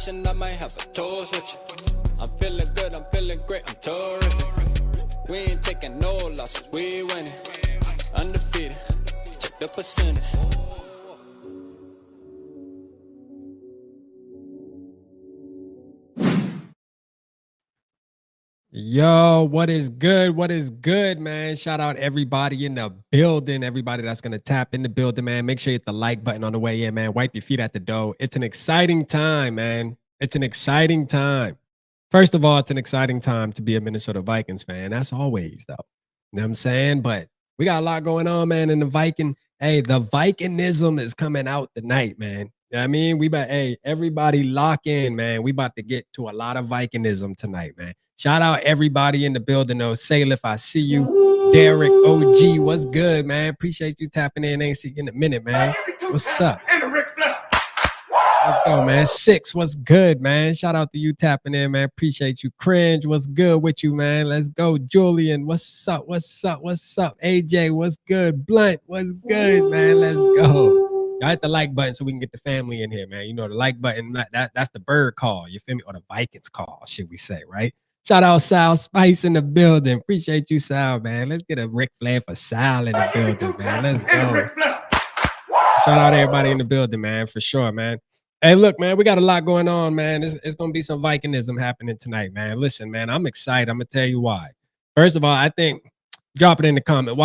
conversation, I might have a toast with you. I'm feeling good, I'm feeling great, I'm terrific. We ain't taking no losses, we winning. Undefeated, check the percentage. Yo, what is good? What is good, man? Shout out everybody in the building, everybody that's going to tap in the building, man. Make sure you hit the like button on the way in, man. Wipe your feet at the door. It's an exciting time, man. It's an exciting time. First of all, it's an exciting time to be a Minnesota Vikings fan. That's always, though. You know what I'm saying? But we got a lot going on, man, in the Viking. Hey, the Vikingism is coming out tonight, man. You know what I mean? Hey, everybody lock in, man. We about to get to a lot of Vikingism tonight, man. Shout out everybody in the building, though. Salif, I see you. Derek, OG, what's good, man? Appreciate you tapping in. Ain't see you in a minute, man. What's up? Let's go, man. Six, what's good, man? Shout out to you tapping in, man. Appreciate you. Cringe, what's good with you, man? Let's go. Julian, what's up? What's up? What's up? AJ, what's good? Blunt, what's good, man? Let's go. Y'all hit the like button so we can get the family in here, man. You know, the like button, that's the bird call, you feel me? Or the Vikings call, should we say, right? Shout out Sal Spice in the building. Appreciate you, Sal, man. Let's get a Ric Flair for Sal in the building, man. Let's go. Shout out everybody in the building, man, for sure, man. Hey, look, man, we got a lot going on, man. It's going to be some Vikingism happening tonight, man. Listen, man, I'm excited. I'm going to tell you why. First of all, I think, drop it in the comment.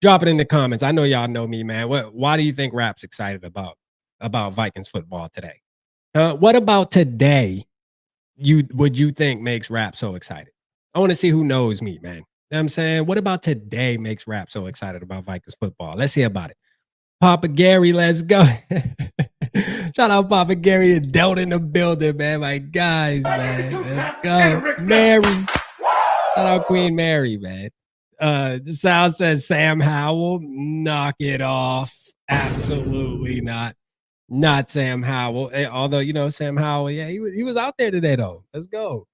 Drop it in the comments. I know y'all know me, man. Why do you think Rap's excited about Vikings football today? What about today would you think makes Rap so excited? I want to see who knows me, man. You know what I'm saying? What about today makes Rap so excited about Vikings football? Let's hear about it. Papa Gary, let's go. Shout out Papa Gary and Delt in the building, man. My guys, man. Let's go. Mary. Shout out Queen Mary, man. Sal says Sam Howell. Knock it off. Absolutely not. Not Sam Howell. Although, you know, Sam Howell, yeah, he was out there today, though. Let's go.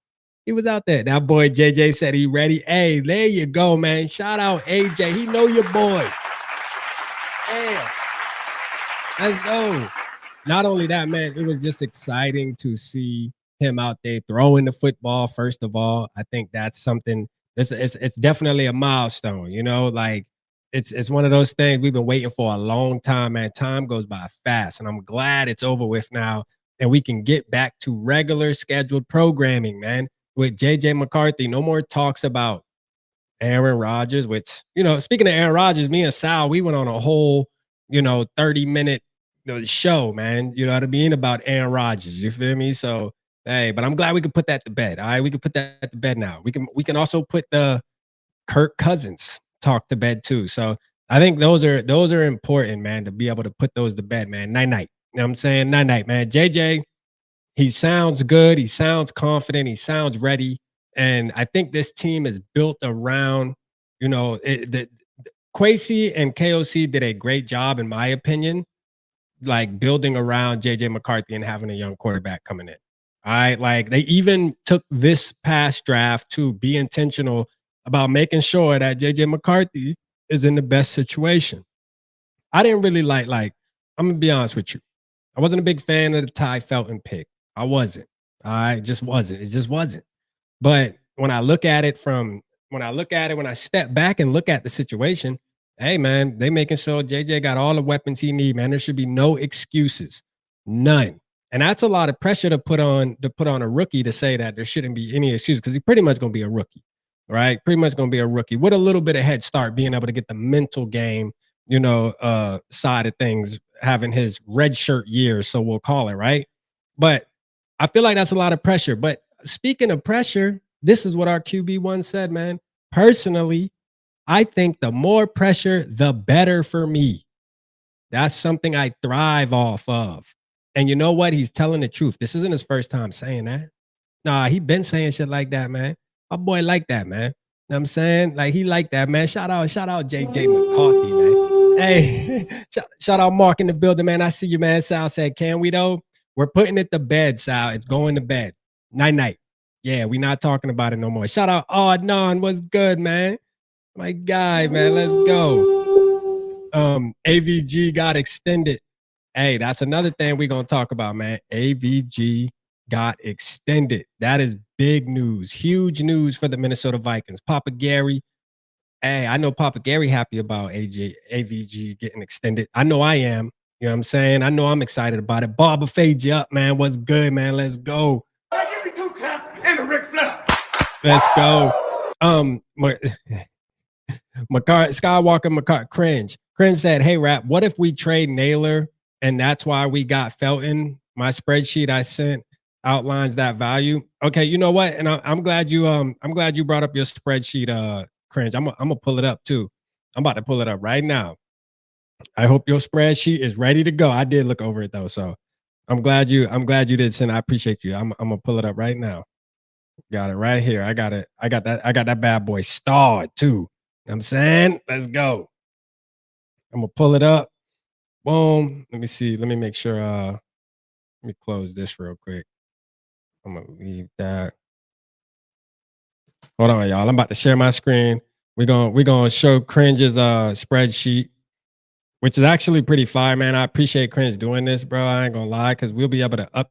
He was out there. That boy JJ said he ready. Hey, there you go, man. Shout out AJ. He know your boy. Damn. Let's go. Not only that, man, it was just exciting to see him out there throwing the football. First of all, I think that's something. It's definitely a milestone. You know, like it's one of those things we've been waiting for a long time, man. Time goes by fast, and I'm glad it's over with now, and we can get back to regular scheduled programming, man. With JJ McCarthy, no more talks about Aaron Rodgers. Which, you know, speaking of Aaron Rodgers, me and Sal, we went on a whole, 30-minute show, man. You know what I mean, about Aaron Rodgers. You feel me? So hey, but I'm glad we could put that to bed. All right, we can put that to bed now. We can also put the Kirk Cousins talk to bed too. So I think those are important, man, to be able to put those to bed, man. Night night. You know what I'm saying? Night night, man. JJ, he sounds good. He sounds confident. He sounds ready. And I think this team is built around, Kwesi and KOC did a great job, in my opinion, like building around JJ McCarthy and having a young quarterback coming in. All right. Like, they even took this past draft to be intentional about making sure that JJ McCarthy is in the best situation. I didn't really like, I'm going to be honest with you. I wasn't a big fan of the Ty Felton pick. I wasn't. I just wasn't. It just wasn't. But when I look at it when I step back and look at the situation, hey, man, they making sure JJ got all the weapons he need, man. There should be no excuses. None. And that's a lot of pressure to put on a rookie to say that there shouldn't be any excuses, because he's pretty much going to be a rookie, right? Pretty much going to be a rookie with a little bit of head start, being able to get the mental game, side of things, having his redshirt year, so we'll call it, right? But I feel like that's a lot of pressure. But speaking of pressure, this is what our QB1 said, man. Personally, I think the more pressure, the better for me. That's something I thrive off of. And you know what? He's telling the truth. This isn't his first time saying that. Nah, he been saying shit like that, man. My boy like that, man. You know what I'm saying? Like, he like that, man. Shout out JJ McCarthy, man. Hey, shout out Mark in the building, man. I see you, man. Sal said, can we though? We're putting it to bed, Sal. It's going to bed. Night night. Yeah, we not talking about it no more. Shout out Adnan. What's good, man? My guy, man. Let's go. AVG got extended. Hey, that's another thing we're going to talk about, man. AVG got extended. That is big news, huge news for the Minnesota Vikings. Papa Gary, hey, I know Papa Gary happy about AVG getting extended. I know I am. You know what I'm saying? I know I'm excited about it. Barber fade you up, man. What's good, man? Let's go. Give me 2 claps and a Ric Flair. Let's go. Skywalker McCarthy cringe said, "Hey Rap, what if we trade Naylor and that's why we got Felton? My spreadsheet I sent outlines that value." Okay, you know what? And I'm glad you brought up your spreadsheet, cringe. I'm gonna pull it up too. I'm about to pull it up right now. I hope your spreadsheet is ready to go. I did look over it though, so I'm glad you did send. I appreciate you. I'm gonna pull it up right now. Got it right here. I got it. I got that bad boy starred too. You know what I'm saying? Let's go. I'm gonna pull it up. Boom. Let me see. Let me make sure. Let me close this real quick. I'm gonna leave that. Hold on, y'all. I'm about to share my screen. We're gonna show Cringe's spreadsheet, which is actually pretty fire, man. I appreciate Cringe doing this, bro. I ain't gonna lie, because we'll be able to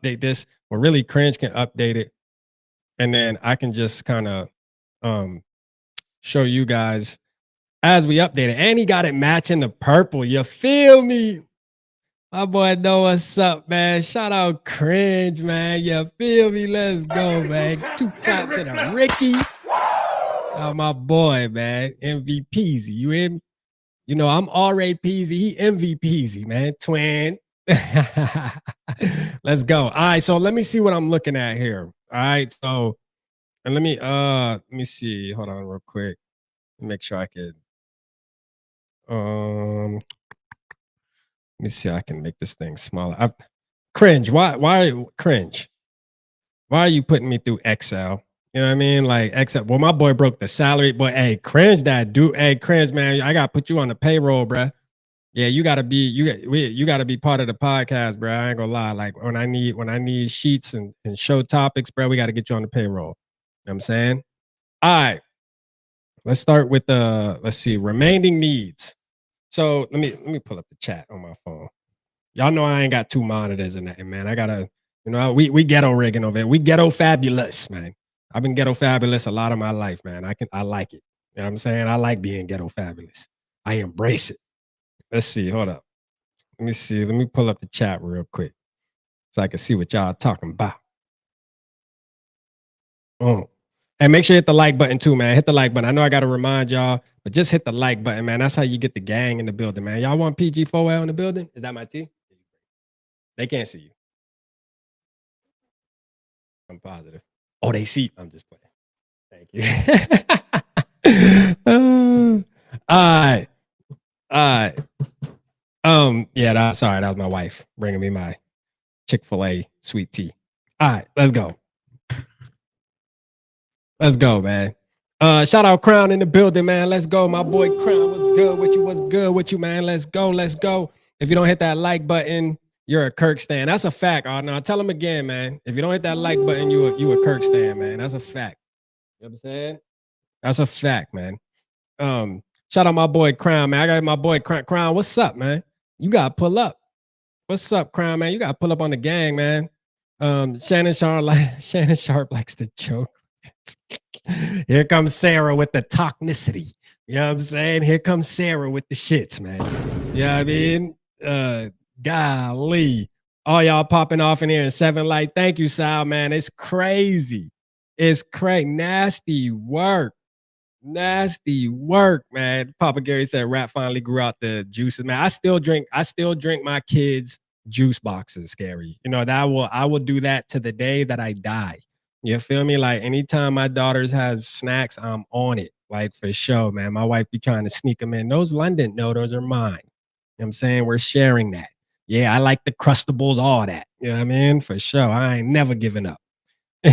update this. Or really, Cringe can update it, and then I can just kind of show you guys as we update it. And he got it matching the purple. You feel me? My boy know what's up, man. Shout out Cringe, man. You feel me? Let's go, man. 2 claps and a Ricky. Oh, my boy, man. MVPeasy. You in me? You know, I'm R.A. Peasy. He MVPeasy, man. Twin. Let's go. All right, so let me see what I'm looking at here. All right, so and let me see. Hold on real quick. Make sure I can let me see. I can make this thing smaller. Cringe. Why Cringe? Why are you putting me through Excel? You know what I mean? Like Excel. Well, my boy broke the salary, but hey, Cringe that dude. Hey, Cringe, man, I gotta put you on the payroll, bruh. Yeah, you gotta be part of the podcast, bro. I ain't gonna lie. Like when I need sheets and show topics, bro, we gotta get you on the payroll. You know what I'm saying? All right. Let's start with let's see, remaining needs. So let me pull up the chat on my phone. Y'all know I ain't got 2 monitors and that, man. I gotta, you know, we ghetto rigging over here. We ghetto fabulous, man. I've been ghetto fabulous a lot of my life, man. I like it. You know what I'm saying? I like being ghetto fabulous. I embrace it. Let's see. Hold up. Let me see. Let me pull up the chat real quick so I can see what y'all talking about. Oh, and make sure you hit the like button too, man. Hit the like button. I know I got to remind y'all, but just hit the like button, man. That's how you get the gang in the building, man. Y'all want PG4L in the building? Is that my T? They can't see you. I'm positive. Oh, they see. I'm just playing. Thank you. All right. All right. Yeah, sorry, that was my wife bringing me my Chick-fil-A sweet tea. All right, let's go. Let's go, man. Shout out Crown in the building, man. Let's go. My boy Crown, what's good with you? What's good with you, man? Let's go. Let's go. If you don't hit that like button, you're a Kirk stan. That's a fact. Oh, no, tell him again, man. If you don't hit that like button, you a Kirk stan, man. That's a fact. You know what I'm saying? That's a fact, man. Shout out my boy Crown, man. I got my boy Crown. What's up, man? You gotta pull up. What's up, Crown, man? You gotta pull up on the gang, man. Shannon Sharp likes to joke. Here comes Sarah with the toxicity. You know what I'm saying? Here comes Sarah with the shits, man. You know what I mean? Golly. All y'all popping off in here in 7 light. Thank you, Sal, man. It's crazy. It's crazy. Nasty work. Nasty work, man. Papa Gary said Rap finally grew out the juices. Man, I still drink my kids' juice boxes, Scary. You know, I will do that to the day that I die. You feel me? Like anytime my daughters has snacks, I'm on it. Like for sure, man. My wife be trying to sneak them in. Those London, no, those are mine. You know what I'm saying? We're sharing that. Yeah, I like the Crustables, all that. You know what I mean? For sure. I ain't never giving up. All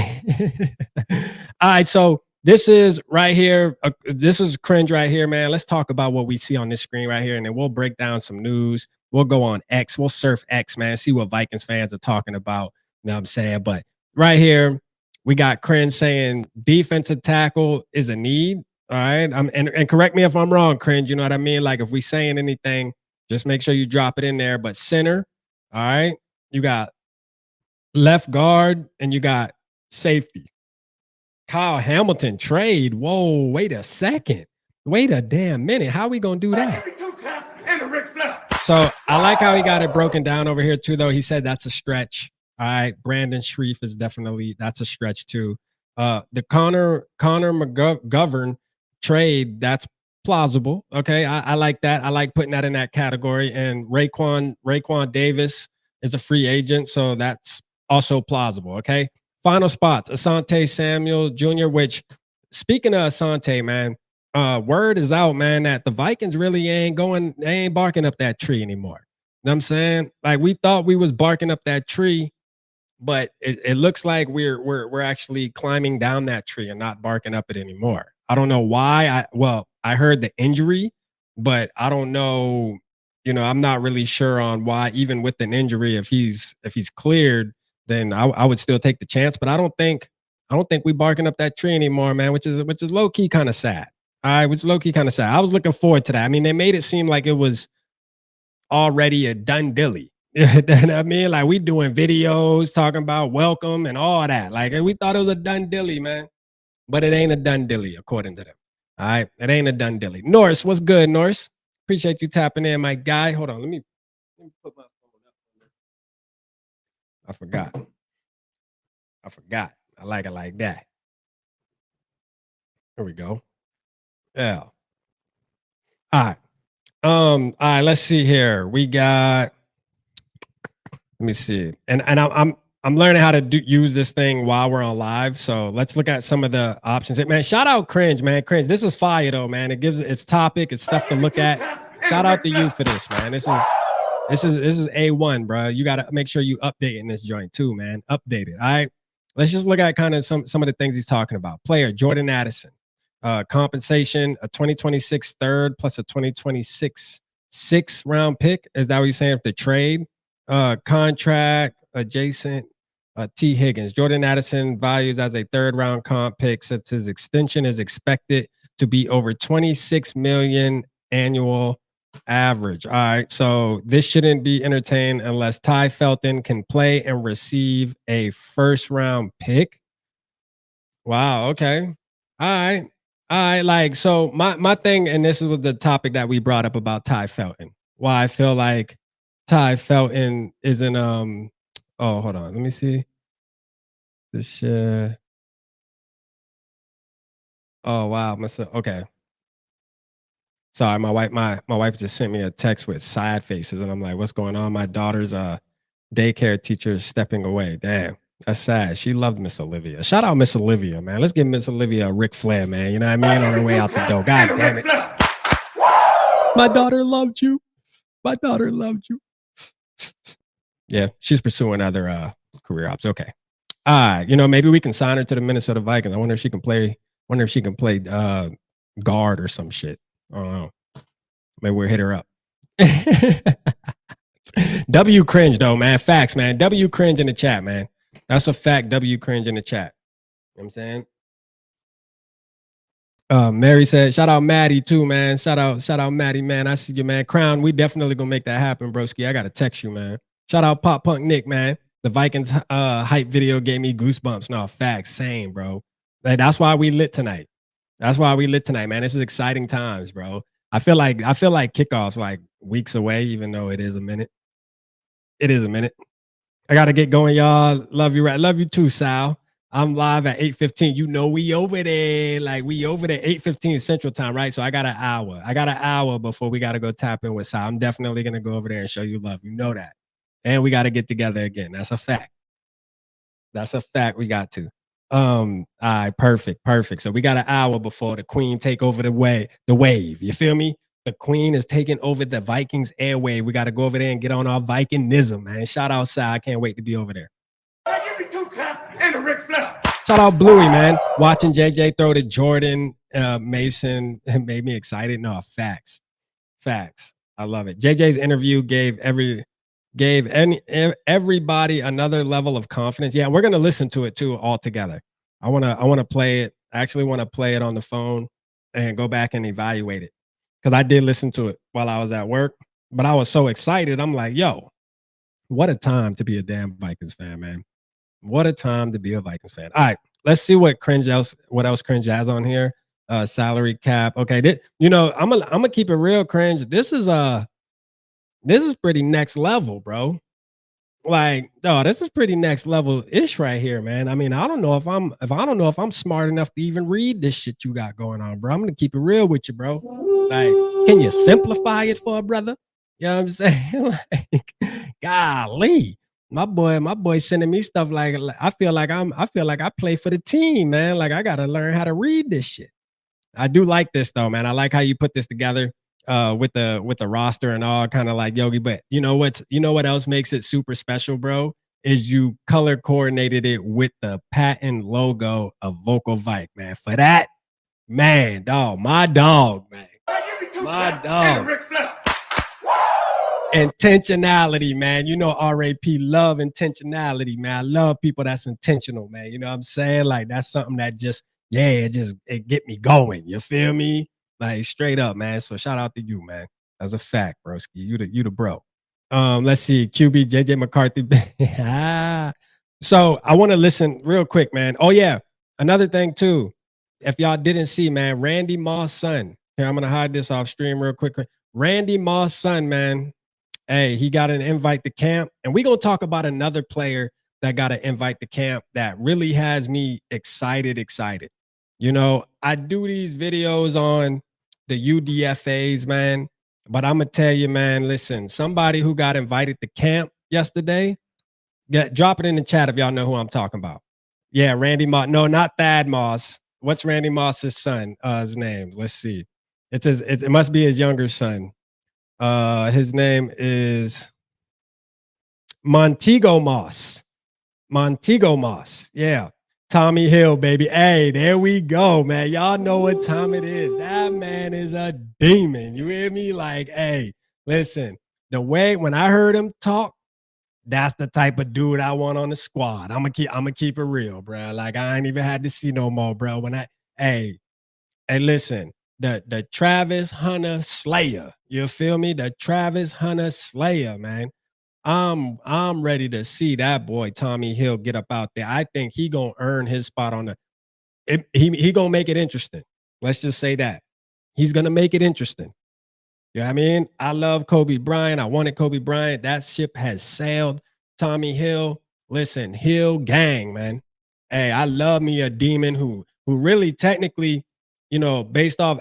right, so this is right here. This is Cringe right here, man. Let's talk about what we see on this screen right here, and then we'll break down some news. We'll go on X. We'll surf X, man. See what Vikings fans are talking about. You know what I'm saying? But right here, we got Cringe saying defensive tackle is a need. All right. And correct me if I'm wrong, Cringe. You know what I mean? Like if we saying anything, just make sure you drop it in there. But center, all right, you got left guard, and you got safety. Kyle Hamilton trade. Whoa, wait a second. Wait a damn minute. How we gonna do that? Give me 2 taps and a Ric Flair. So I like how he got it broken down over here too, though. He said that's a stretch. All right. Brandon Shreve is definitely, that's a stretch too. The Connor McGovern trade, that's plausible. Okay. I like that. I like putting that in that category. And Raekwon Davis is a free agent, so that's also plausible. Okay. Final spots, Asante Samuel Jr., which, speaking of Asante, man, word is out, man, that the Vikings really they ain't barking up that tree anymore. You know what I'm saying? Like, we thought we was barking up that tree, but it looks like we're actually climbing down that tree and not barking up it anymore. I don't know why. I heard the injury, but I don't know. I'm not really sure on why. Even with an injury, if he's cleared, then I would still take the chance. But I don't think we barking up that tree anymore, man. Which is low key kind of sad. All right, which is low key kind of sad. I was looking forward to that. I mean, they made it seem like it was already a done dilly. You know what I mean? Like, we doing videos talking about welcome and all that. Like, we thought it was a done dilly, man. But it ain't a done dilly, according to them. All right. It ain't a done dilly. Norris, what's good, Norris? Appreciate you tapping in, my guy. Hold on. Let me put my phone up. I forgot. I like it like that. Here we go. Yeah. All right. All right, let's see here. We got, let me see. And I'm learning how to use this thing while we're on live. So let's look at some of the options. Man, shout out Cringe, man. Cringe. This is fire though, man. It gives it's topic, it's stuff to look at. Shout out to you for this, man. This is A1, bro. You got to make sure you update in this joint too, man. Update it. All right. Let's just look at kind of some of the things he's talking about. Player Jordan Addison. Compensation, a 2026 third plus a 2026 6th round pick. Is that what you're saying? The trade, contract adjacent, T. Higgins. Jordan Addison values as a 3rd round comp pick, since his extension is expected to be over 26 million annual average. All right, so this shouldn't be entertained unless Ty Felton can play and receive a 1st round pick. Wow. Okay. All right. Like, so my thing, and this was the topic that we brought up about Ty Felton. Why I feel like Ty Felton isn't oh, hold on, let me see this. Oh wow, okay. Sorry, my wife just sent me a text with sad faces, and I'm like, what's going on? My daughter's daycare teacher is stepping away. Damn. That's sad. She loved Miss Olivia. Shout out Miss Olivia, man. Let's give Miss Olivia a Ric Flair, man. You know what I mean? On her way out the door. God damn it. My daughter loved you. My daughter loved you. Yeah, she's pursuing other career ops. Okay. All right. Maybe we can sign her to the Minnesota Vikings. I wonder if she can play. Guard or some shit. I don't know. Maybe we'll hit her up. W Cringe though, man. Facts, man. W Cringe in the chat, man. That's a fact. W Cringe in the chat. You know what I'm saying? Mary said, shout out Maddie too, man. Shout out Maddie, man. I see you, man. Crown, we definitely gonna make that happen, broski. I gotta text you, man. Shout out Pop Punk Nick, man. The Vikings hype video gave me goosebumps. No, facts, same, bro. Like, that's why we lit tonight. That's why we lit tonight, man. This is exciting times, bro. I feel like kickoff's like weeks away, even though it is a minute. It is a minute. I gotta get going, y'all. Love you, right? Love you too, Sal. I'm live at 8:15. We over there. Like, we over there 8:15 Central Time, right? So I got an hour before we gotta go tap in with Sal. I'm definitely gonna go over there and show you love. You know that. And we gotta get together again. That's a fact. That's a fact. We got to. All right, perfect. So we got an hour before the Queen take over the wave. You feel me? The Queen is taking over the Vikings airwave. We got to go over there and get on our Vikingism, man. Shout out Sal. I can't wait to be over there. Give me 2 taps and a Ric Flair. Shout out Bluey, man. Watching JJ throw to Jordan Mason made me excited. No, facts. I love it. JJ's interview gave everybody another level of confidence. Yeah, we're gonna listen to it too all together. I wanna play it. I actually want to play it on the phone and go back and evaluate it, because I did listen to it while I was at work. But I was so excited. I'm like, yo, what a time to be a damn Vikings fan, man. What a time to be a Vikings fan. All right, let's see what else cringe has on here. Salary cap. Okay, I'm gonna keep it real cringe. This is pretty next level, bro. Like, no, this is pretty next level ish right here, man. I mean, I don't know if I'm smart enough to even read this shit you got going on, bro. I'm gonna keep it real with you, bro. Like, can you simplify it for a brother? You know what I'm saying? Like, golly. My boy sending me stuff like I feel like I play for the team, man. Like I gotta learn how to read this shit. I do like this though, man. I like how you put this together with the roster and all, kind of like Yogi. But you know what else makes it super special, bro? Is you color coordinated it with the patent logo of Vocal Vike, man. For that, man, my dog, man. My dog. Intentionality, man. You know, RAP love intentionality, man. I love people that's intentional, man. You know what I'm saying? Like that's something that it get me going. You feel me? Like straight up, man. So shout out to you, man. That's a fact, broski. You the bro. Let's see. QB JJ McCarthy. So I want to listen real quick, man. Oh, yeah. Another thing, too. If y'all didn't see, man, Randy Moss' son. Here, I'm gonna hide this off stream real quick. Randy Moss' son, man. Hey, he got an invite to camp. And we're gonna talk about another player that got an invite to camp that really has me excited. You know, I do these videos on the UDFAs, man. But I'm gonna tell you, man, listen, somebody who got invited to camp yesterday, drop it in the chat if y'all know who I'm talking about. Yeah, Randy Moss. No, not Thad Moss. What's Randy Moss's son? His name. Let's see. It must be his younger son. His name is Montego Moss. Yeah. Tommy Hill, baby. Hey, there we go, man. Y'all know what time it is. That man is a demon. You hear me? Like, hey, listen, the way when I heard him talk, that's the type of dude I want on the squad. I'm gonna keep it real, bro. Like I ain't even had to see no more, bro. Hey, listen, the Travis Hunter Slayer. You feel me? The Travis Hunter Slayer, man. I'm ready to see that boy Tommy Hill get up out there. I think he gonna earn his spot on he gonna make it interesting. Let's just say that. He's gonna make it interesting. You know what I mean? I love Kobe Bryant. I wanted Kobe Bryant. That ship has sailed. Tommy Hill, listen, Hill gang, man. Hey, I love me a demon who really technically, you know, based off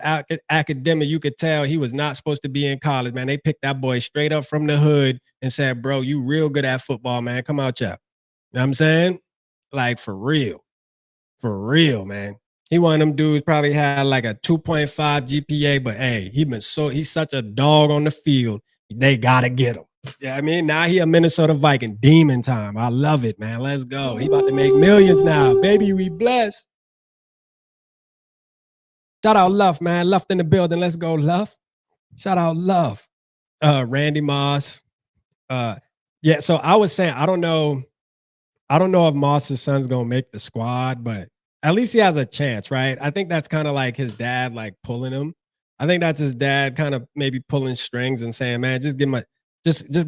academic, you could tell he was not supposed to be in college, man. They picked that boy straight up from the hood and said, bro, you real good at football, man. Come out, y'all. You know what I'm saying? Like, for real, man. He one of them dudes probably had like a 2.5 GPA, but hey, he's such a dog on the field. They gotta get him. Yeah, I mean, now he a Minnesota Viking. Demon time. I love it, man. Let's go. He about to make millions now. Baby, we blessed. Shout out Luff, man. Luff in the building. Let's go, Luff. Shout out Luff. Randy Moss. Yeah, so I was saying, I don't know if Moss's son's gonna make the squad, but at least he has a chance, right? I think that's kind of like his dad, like pulling him. I think that's his dad kind of maybe pulling strings and saying, man, just give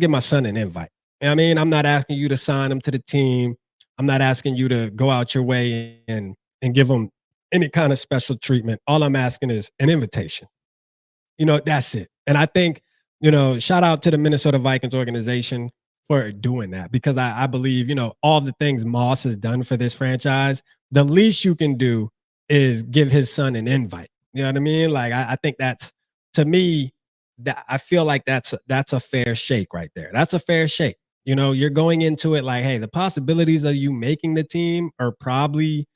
my son an invite. You know what I mean? I'm not asking you to sign him to the team. I'm not asking you to go out your way and give him any kind of special treatment. All I'm asking is an invitation. You know, that's it. And I think, you know, shout out to the Minnesota Vikings organization for doing that, because I believe, you know, all the things Moss has done for this franchise, the least you can do is give his son an invite. You know what I mean? Like, I think that's, to me, that I feel like that's a fair shake right there. That's a fair shake. You know, you're going into it like, hey, the possibilities of you making the team are probably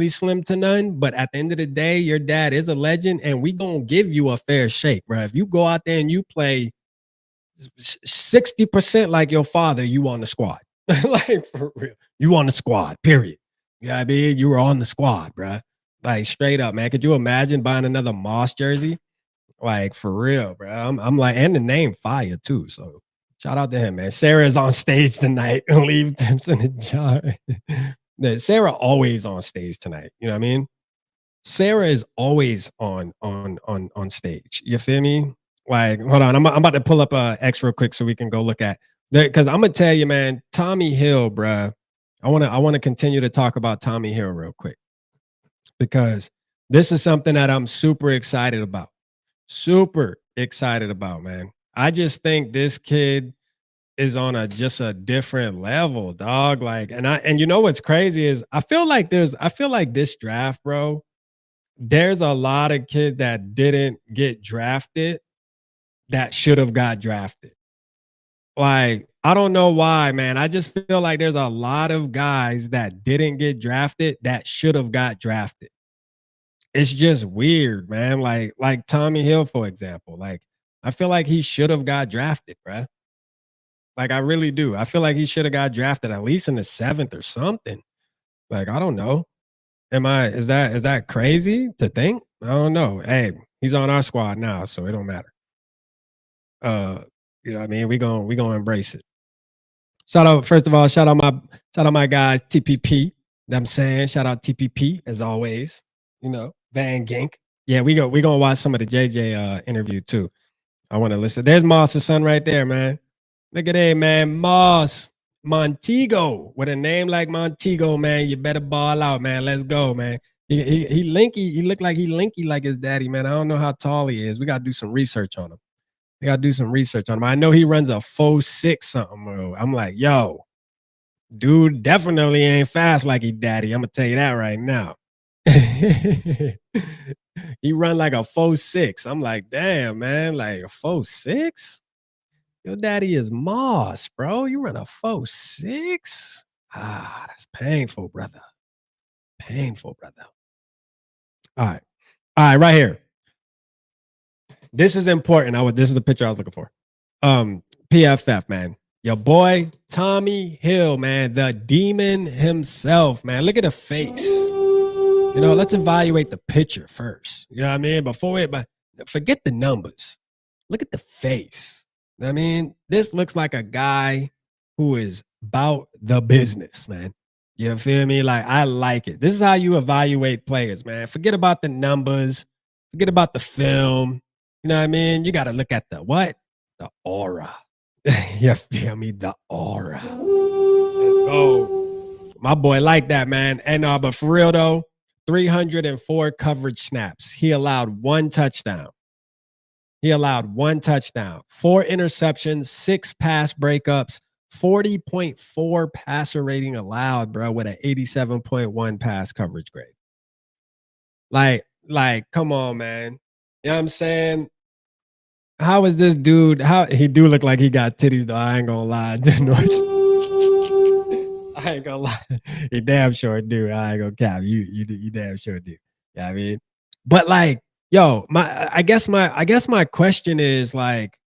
slim to none. But at the end of the day, your dad is a legend, and we gonna give you a fair shake, bro. If you go out there and you play 60% like your father, you on the squad. Like, for real, you on the squad, period. You know what I mean? You were on the squad, bro. Like, straight up, man. Could you imagine buying another Moss jersey? Like, for real, bro. I'm like, and the name fire too. So shout out to him, man. Sarah is on stage tonight. Leave tips in the jar. Sarah always on stage tonight. You know what I mean? Sarah is always on stage. You feel me? Like, hold on. I'm about to pull up X real quick so we can go look at, because I'm gonna tell you, man, Tommy Hill, bruh. I want to continue to talk about Tommy Hill real quick, because this is something that I'm super excited about. Super excited about, man. I just think this kid is on just a different level, dog. Like, and you know what's crazy is I feel like this draft, bro, there's a lot of kids that didn't get drafted that should have got drafted. Like, I don't know why, man. I just feel like there's a lot of guys that didn't get drafted that should have got drafted. It's just weird, man. Like Tommy Hill, for example. Like, I feel like he should have got drafted, bruh. Like, I really do. I feel like he should have got drafted at least in the 7th or something. Like, I don't know. Is that crazy to think? I don't know. Hey, he's on our squad now, so it don't matter. You know what I mean? We gonna embrace it. First of all, shout out my guys, TPP. You know what I'm saying? Shout out TPP as always. You know, Van Gink. Yeah, we gonna watch some of the JJ interview too. I want to listen. There's Moss's son right there, man. Look at that, man. Moss Montego. With a name like Montego, man, you better ball out, man. Let's go, man. He linky. He looked like he linky like his daddy, man. I don't know how tall he is. We gotta do some research on him. I know he runs a 4.6 something, bro. I'm like, yo, dude definitely ain't fast like he daddy. I'm gonna tell you that right now. He run like a 4.6. I'm like, damn, man, like a 4.6? Your daddy is Moss, bro. You run a 4.6? Ah, that's painful, brother. Painful, brother. All right, right here. This is important. This is the picture I was looking for. PFF, man. Your boy Tommy Hill, man, the demon himself, man. Look at the face. You know, let's evaluate the picture first. You know what I mean? But forget the numbers. Look at the face. I mean, this looks like a guy who is about the business, man. You feel me? Like, I like it. This is how you evaluate players, man. Forget about the numbers. Forget about the film. You know what I mean? You got to look at the what? The aura. You feel me? The aura. Let's go. My boy like that, man. And but for real though, 304 coverage snaps. He allowed 1 touchdown. 4 interceptions, 6 pass breakups, 40.4 passer rating allowed, bro, with an 87.1 pass coverage grade. Like, come on, man. You know what I'm saying? How is this dude? How he do look like he got titties though? I ain't gonna lie. I ain't gonna lie. He damn sure do. I ain't gonna cap. You damn sure do. You know what I mean? But like, yo, I guess my question is like,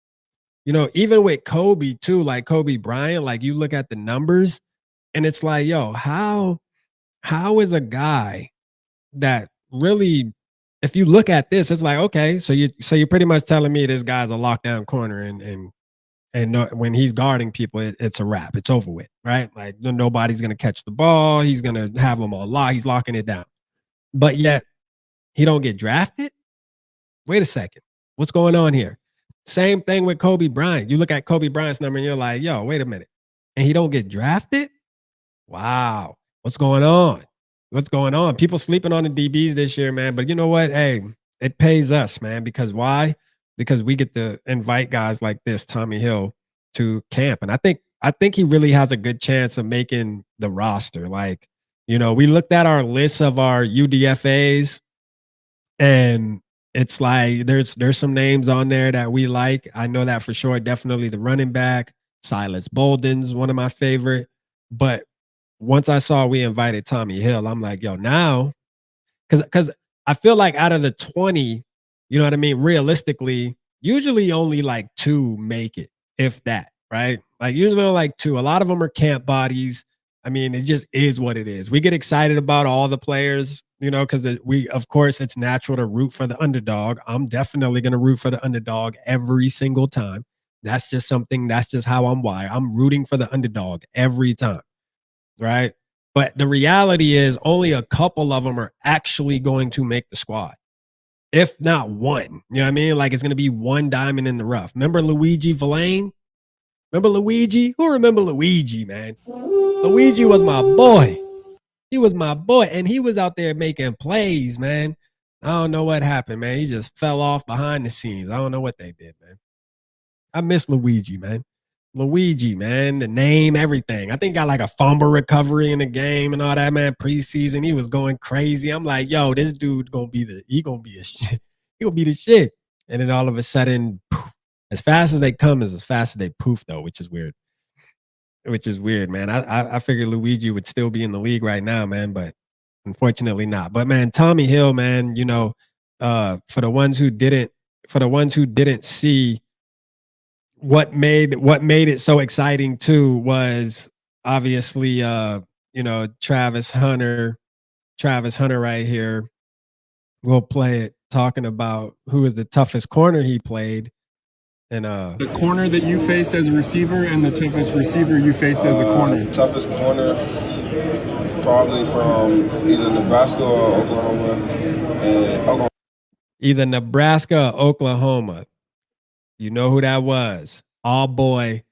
you know, even with Kobe too, like Kobe Bryant, like you look at the numbers and it's like, yo, how is a guy that really, if you look at this, it's like, okay, so you're pretty much telling me this guy's a lockdown corner and no, when he's guarding people, it's a wrap. It's over with, right? Like nobody's gonna catch the ball. He's gonna have them all locked. He's locking it down. But yet he don't get drafted. Wait a second, what's going on here? Same thing with Kobe Bryant. You look at Kobe Bryant's number and you're like, yo, wait a minute, and he don't get drafted. Wow, what's going on? What's going on? People sleeping on the DBs this year, man. But you know what? Hey, it pays us, man. Because why? Because we get to invite guys like this, Tommy Hill, to camp. And I think he really has a good chance of making the roster. Like, you know, we looked at our list of our UDFAs, and it's like there's some names on there that we like. I know that for sure. Definitely the running back, Silas Bolden's one of my favorite. But once I saw we invited Tommy Hill, I'm like, yo, now, because I feel like out of the 20, you know what I mean? Realistically, usually only like 2 make it, if that, right? Like usually only like 2. A lot of them are camp bodies. I mean, it just is what it is. We get excited about all the players, you know, because of course, it's natural to root for the underdog. I'm definitely going to root for the underdog every single time. That's just how I'm wired. I'm rooting for the underdog every time. Right. But the reality is only a couple of them are actually going to make the squad. If not one, you know what I mean? Like it's going to be one diamond in the rough. Remember Luigi Villain? Remember Luigi? Who remember Luigi, man? Luigi was my boy. He was my boy, and he was out there making plays, man. I don't know what happened, man. He just fell off behind the scenes. I don't know what they did, man. I miss Luigi, man. Luigi, man, the name, everything. I think he got like a fumble recovery in the game and all that, man. Preseason, he was going crazy. I'm like, yo, this dude gonna be the shit. He gonna be the shit. And then all of a sudden, poof, as fast as they come is as fast as they poof, though, which is weird. Which is weird, man. I figured Luigi would still be in the league right now, man, but unfortunately not. But man, Tommy Hill, man, you know, for the ones who didn't see what made it so exciting too was obviously you know, Travis Hunter right here. We'll play it talking about who is the toughest corner he played. And the corner that you faced as a receiver and the toughest receiver you faced as a corner. Toughest corner, probably from either Nebraska or Oklahoma. Either Nebraska or Oklahoma. You know who that was? All boy,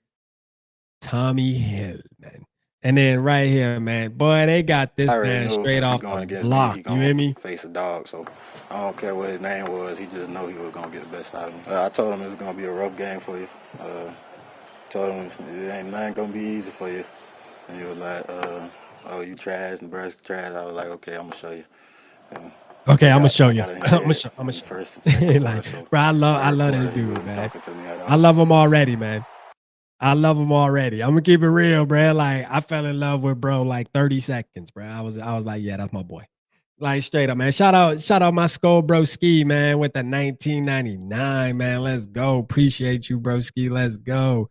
Tommy Hill, man. And then right here, man, boy, they got this man straight off the block. You hear me? Face a dog, so I don't care what his name was. He just know he was gonna get the best out of him. I told him it was gonna be a rough game for you. Told him it ain't nothing gonna be easy for you. And he was like, "Oh, you trash, Nebraska trash." I was like, "Okay, I'm gonna show you." Okay, I'm gonna show you. I'm gonna show. Like, bro, I love this dude, man. I love him already, man. I love him already. I'm gonna keep it real, bro. Like, I fell in love with bro like 30 seconds, bro. I was like, yeah, that's my boy. Like, straight up, man. Shout out my Skol Broski, man, with the 1999, man. Let's go. Appreciate you, Broski. Let's go.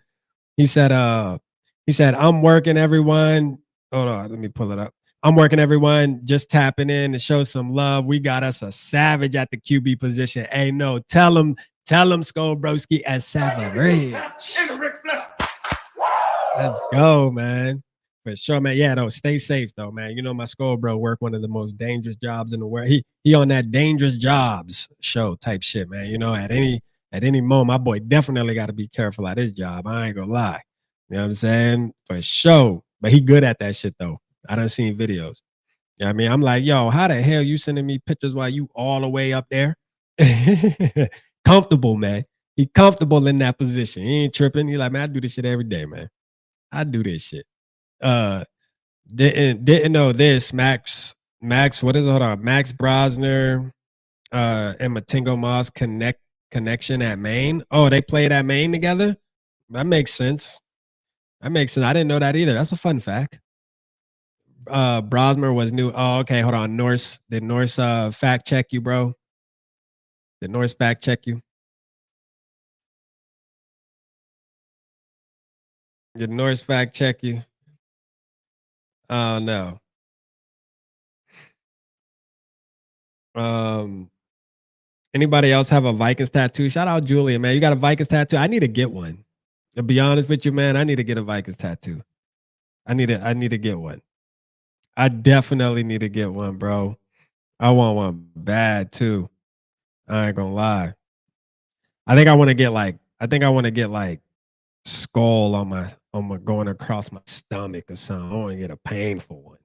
He said, I'm working, everyone. Hold on, let me pull it up. I'm working, everyone. Just tapping in to show some love. We got us a savage at the QB position. Hey, no, tell him, Skol Broski, as savage. Let's go, man. For sure, man. Yeah, though, stay safe, though, man. You know, my Skol bro work one of the most dangerous jobs in the world. He on that dangerous jobs show type shit, man. You know, at any moment, my boy definitely got to be careful at his job. I ain't gonna lie. You know what I'm saying? For sure. But he good at that shit, though. I done seen videos. You know what I mean? I'm like, yo, how the hell you sending me pictures while you all the way up there? Comfortable, man. He comfortable in that position. He ain't tripping. He like, man, I do this shit every day, man. I do this shit. Didn't know this. Max, what is it? Hold on. Max Brosner and Matingo Moss connection at Maine. Oh, they played at Maine together? That makes sense. I didn't know that either. That's a fun fact. Brosmer was new. Oh, okay. Hold on. Did Norse fact check you, bro? Did Norse fact check you? Did Norse fact check you? Oh no. Anybody else have a Vikings tattoo? Shout out Julia, man. You got a Vikings tattoo? I need to get one. To be honest with you, man, I need to get a Vikings tattoo. I need to get one. I definitely need to get one, bro. I want one bad too. I ain't gonna lie. I think I want to get like skull on my going across my stomach or something. I want to get a painful one.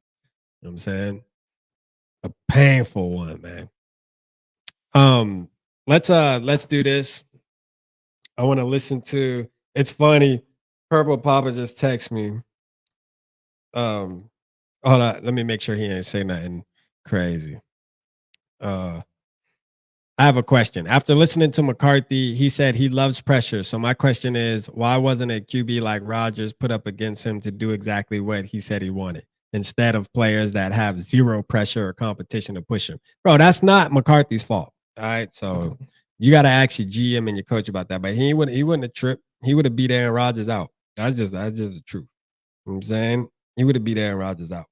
You know what I'm saying? A painful one, man. Let's do this. I want to listen to. It's funny. Purple Papa just texted me. Hold on. Let me make sure he ain't say nothing crazy. I have a question. After listening to McCarthy, he said he loves pressure. So my question is, why wasn't a QB like Rodgers put up against him to do exactly what he said he wanted, instead of players that have zero pressure or competition to push him? Bro, that's not McCarthy's fault. All right. So you got to ask your GM and your coach about that. But he wouldn't have tripped. He would have beat Aaron Rodgers out. That's just the truth. You know what I'm saying? He would have beat Aaron Rodgers out.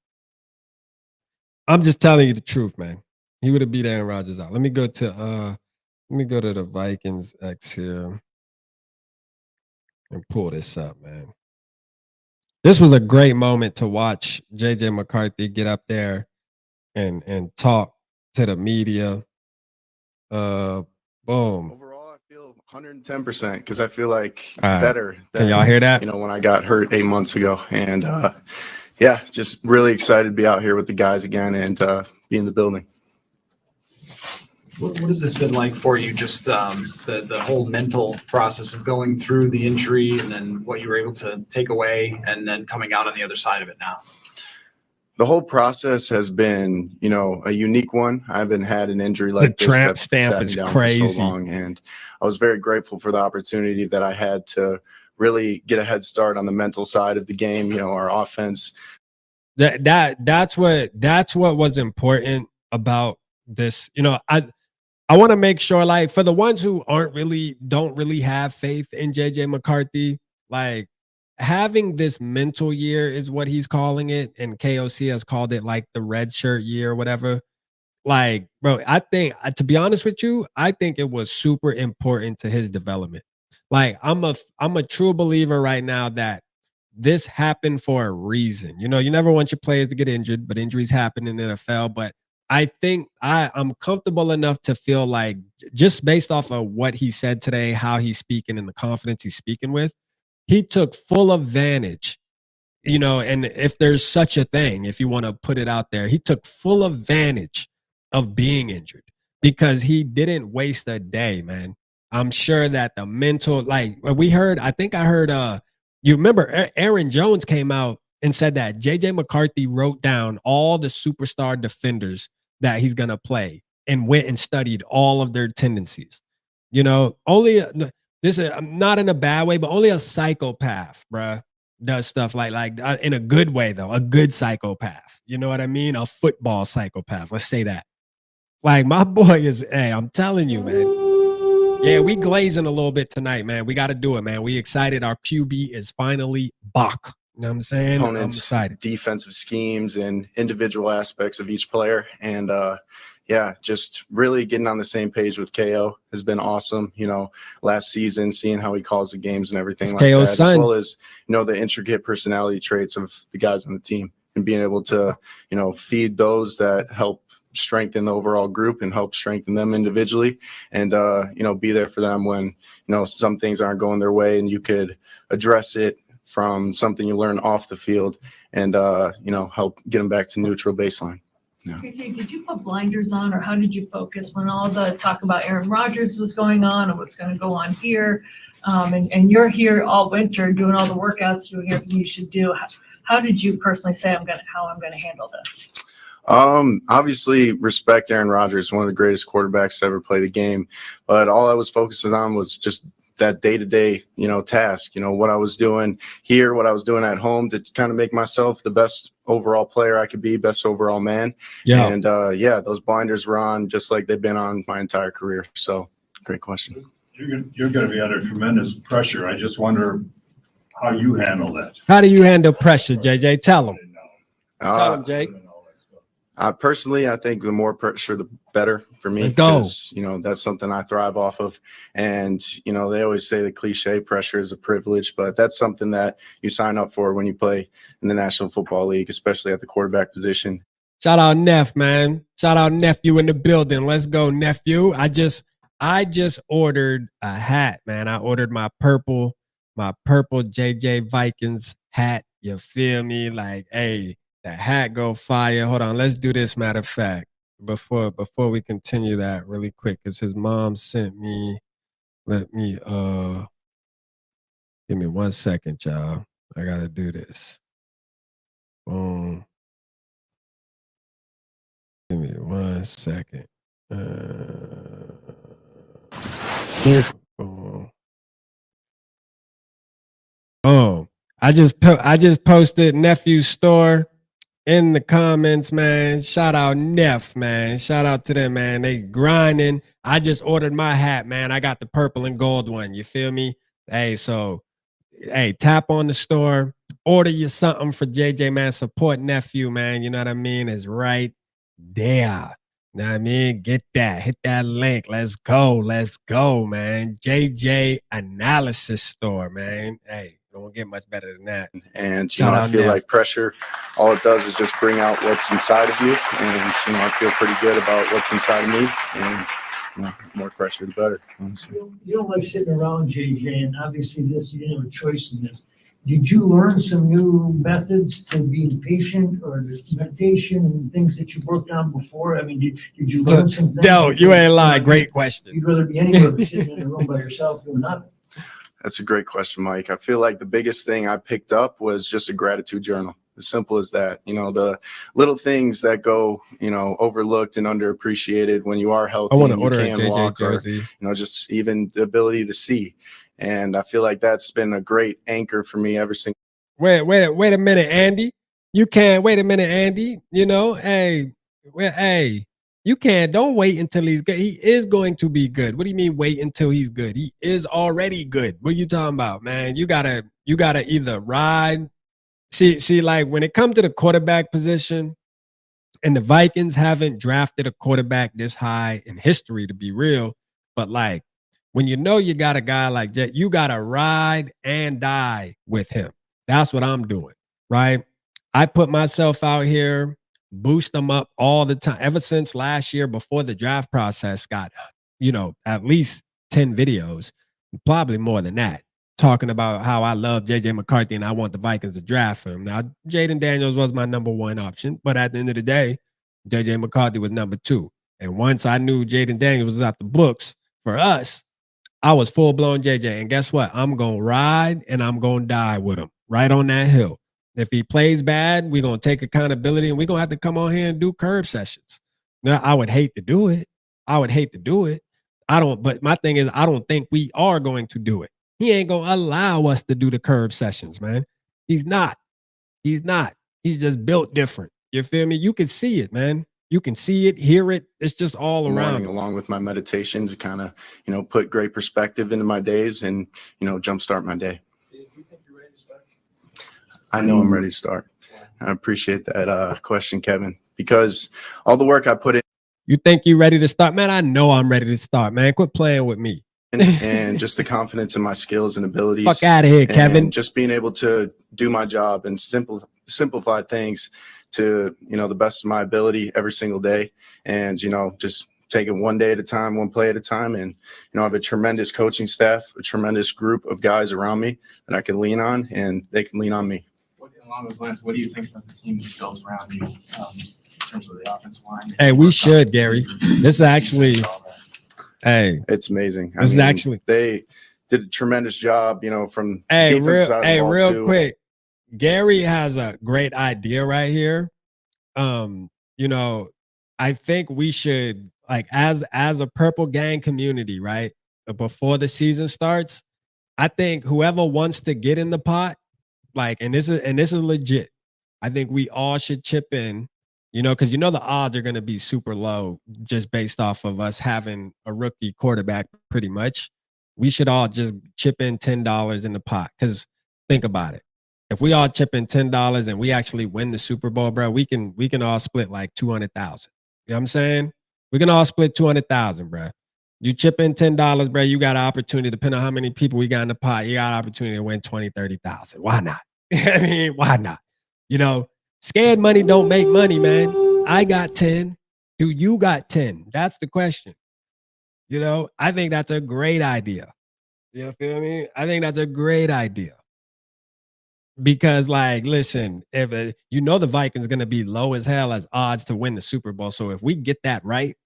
I'm just telling you the truth, man. He would have beat Aaron Rodgers out. Let me go to the Vikings X here and pull this up, man. This was a great moment to watch JJ McCarthy get up there and talk to the media. Boom. Overall, I feel 110% because I feel like better than, can y'all hear that? When I got hurt 8 months ago. And Yeah, just really excited to be out here with the guys again and be in the building. What has this been like for you, just the whole mental process of going through the injury and then what you were able to take away and then coming out on the other side of it now? The whole process has been, you know, a unique one. I haven't had an injury like this. The tramp that stamp sat me is down for crazy. so long, and I was very grateful for the opportunity that I had to really get a head start on the mental side of the game. You know, our offense. That's what was important about this. You know, I want to make sure, like, for the ones who don't really have faith in JJ McCarthy, like, having this mental year is what he's calling it, and KOC has called it like the red shirt year or whatever. Like, bro, I think, to be honest with you, I think it was super important to his development. Like, I'm a true believer right now that this happened for a reason. You know, you never want your players to get injured, but injuries happen in the NFL. But I think I'm comfortable enough to feel like, just based off of what he said today, how he's speaking and the confidence he's speaking with, he took full advantage, you know, and if there's such a thing, if you want to put it out there, he took full advantage of being injured because he didn't waste a day, man. I'm sure that the mental, like we heard, I think I heard, you remember Aaron Jones came out and said that JJ McCarthy wrote down all the superstar defenders that he's going to play and went and studied all of their tendencies. You know, this is not in a bad way, but only a psychopath, bruh, does stuff like in a good way, though, a good psychopath. You know what I mean? A football psychopath. Let's say that. Like, my boy is, hey, I'm telling you, man. Yeah, we glazing a little bit tonight, man. We got to do it, man. We excited. Our QB is finally back. You know what I'm saying? I'm excited. Defensive schemes and individual aspects of each player. And yeah, just really getting on the same page with KO has been awesome. You know, last season, seeing how he calls the games and everything like KO's that, son. as well as, you know, the intricate personality traits of the guys on the team and being able to, you know, feed those that help strengthen the overall group and help strengthen them individually and, you know, be there for them when, you know, some things aren't going their way and you could address it from something you learn off the field and, you know, help get them back to neutral baseline. Yeah. Did you put blinders on, or how did you focus when all the talk about Aaron Rodgers was going on and what's going to go on here? And you're here all winter doing all the workouts, doing everything you should do. How did you personally say how I'm going to handle this? Obviously respect Aaron Rodgers, one of the greatest quarterbacks to ever play the game. But all I was focusing on was just that day-to-day, you know, task, you know, what I was doing here, what I was doing at home to kind of make myself the best overall player I could be, best overall man. Yeah. And yeah, those blinders were on just like they've been on my entire career. So great question. You're going to be under tremendous pressure. I just wonder how you handle that. How do you handle pressure, JJ? Tell him. Tell him, Jake. Personally, I think the more pressure, the better for me. Let's go. You know, that's something I thrive off of. And, you know, they always say the cliche pressure is a privilege, but that's something that you sign up for when you play in the National Football League, especially at the quarterback position. Shout out Neff, man. Shout out nephew in the building. Let's go, nephew. I just ordered a hat, man. I ordered my purple JJ Vikings hat. You feel me? Like, hey, the hat go fire. Hold on, let's do this. Matter of fact, before we continue that really quick, because his mom sent me. Let me give me 1 second, y'all. I gotta do this. Boom. Give me 1 second. Boom. Boom. I just posted nephew's store in the comments, man. Shout out Neff, man. Shout out to them, man. They grinding. I just ordered my hat, man. I got the purple and gold one. You feel me? Hey, so, hey, tap on the store. Order you something for JJ, man. Support nephew, man. You know what I mean? It's right there. You know what I mean? Get that. Hit that link. Let's go. Let's go, man. JJ Analysis Store, man. Hey. Don't get much better than that. And, you know, I feel like pressure, all it does is just bring out what's inside of you. And, you know, I feel pretty good about what's inside of me. And, you know, more pressure, the better. Honestly. You don't like sitting around, JJ, and obviously you didn't have a choice in this. Did you learn some new methods to being patient or meditation and things that you worked on before? I mean, did you learn some things? No, you ain't lying. Great question. You'd rather be anywhere but sitting in a room by yourself doing nothing. That's a great question, Mike. I feel like the biggest thing I picked up was just a gratitude journal. As simple as that. You know, the little things that go, you know, overlooked and underappreciated when you are healthy. I want to and you order a can JJ walk, or, jersey. you know, just even the ability to see. And I feel like that's been a great anchor for me ever since. Wait a minute, Andy. You can't wait a minute, Andy. You know, hey, you can't. Don't wait until he's good. He is going to be good. What do you mean wait until he's good? He is already good. What are you talking about, man? You gotta either ride. See, like when it comes to the quarterback position, and the Vikings haven't drafted a quarterback this high in history, to be real. But like when you know you got a guy like that, you gotta ride and die with him. That's what I'm doing, right? I put myself out here, boost them up all the time. Ever since last year, before the draft process, got, you know, at least 10 videos, probably more than that, talking about how I love JJ McCarthy and I want the Vikings to draft him. Now, Jaden Daniels was my number one option, but at the end of the day, JJ McCarthy was number 2. And once I knew Jaden Daniels was out the books for us, I was full-blown JJ. And guess what? I'm going to ride and I'm going to die with him right on that hill. If he plays bad, we're going to take accountability and we're going to have to come on here and do curve sessions. Now, I would hate to do it. But my thing is, I don't think we are going to do it. He ain't going to allow us to do the curve sessions, man. He's not. He's just built different. You feel me? You can see it, man. You can see it, hear it. It's just all around. Along with my meditation to kind of, you know, put great perspective into my days and, you know, jumpstart my day. Do you think you're ready to start? I know I'm ready to start. I appreciate that question, Kevin, because all the work I put in. You think you're ready to start? Man, I know I'm ready to start, man. Quit playing with me. And just the confidence in my skills and abilities. Fuck out of here, Kevin. Just being able to do my job and simplify things to, you know, the best of my ability every single day. And, you know, just take it one day at a time, one play at a time. And, you know, I have a tremendous coaching staff, a tremendous group of guys around me that I can lean on, and they can lean on me. Along those lines, what do you think about the team that builds around you in terms of the offensive line? Hey, we should, Gary. This is actually, hey, it's amazing. They did a tremendous job, you know, from real quick. Gary has a great idea right here. You know, I think we should, like, as a Purple Gang community, right? Before the season starts, I think whoever wants to get in the pot, like, and this is legit. I think we all should chip in, you know, because you know the odds are going to be super low just based off of us having a rookie quarterback pretty much. We should all just chip in $10 in the pot, because think about it. If we all chip in $10 and we actually win the Super Bowl, bro, we can all split like 200,000. You know what I'm saying? We can all split 200,000, bro. You chip in $10, bro, you got an opportunity, depending on how many people we got in the pot, you got an opportunity to win 20, 30,000. Why not? I mean, why not? You know, scared money don't make money, man. I got 10. Do you got 10? That's the question. You know, I think that's a great idea. You feel me? I think that's a great idea. Because, like, listen, if you know the Vikings going to be low as hell as odds to win the Super Bowl. So if we get that right,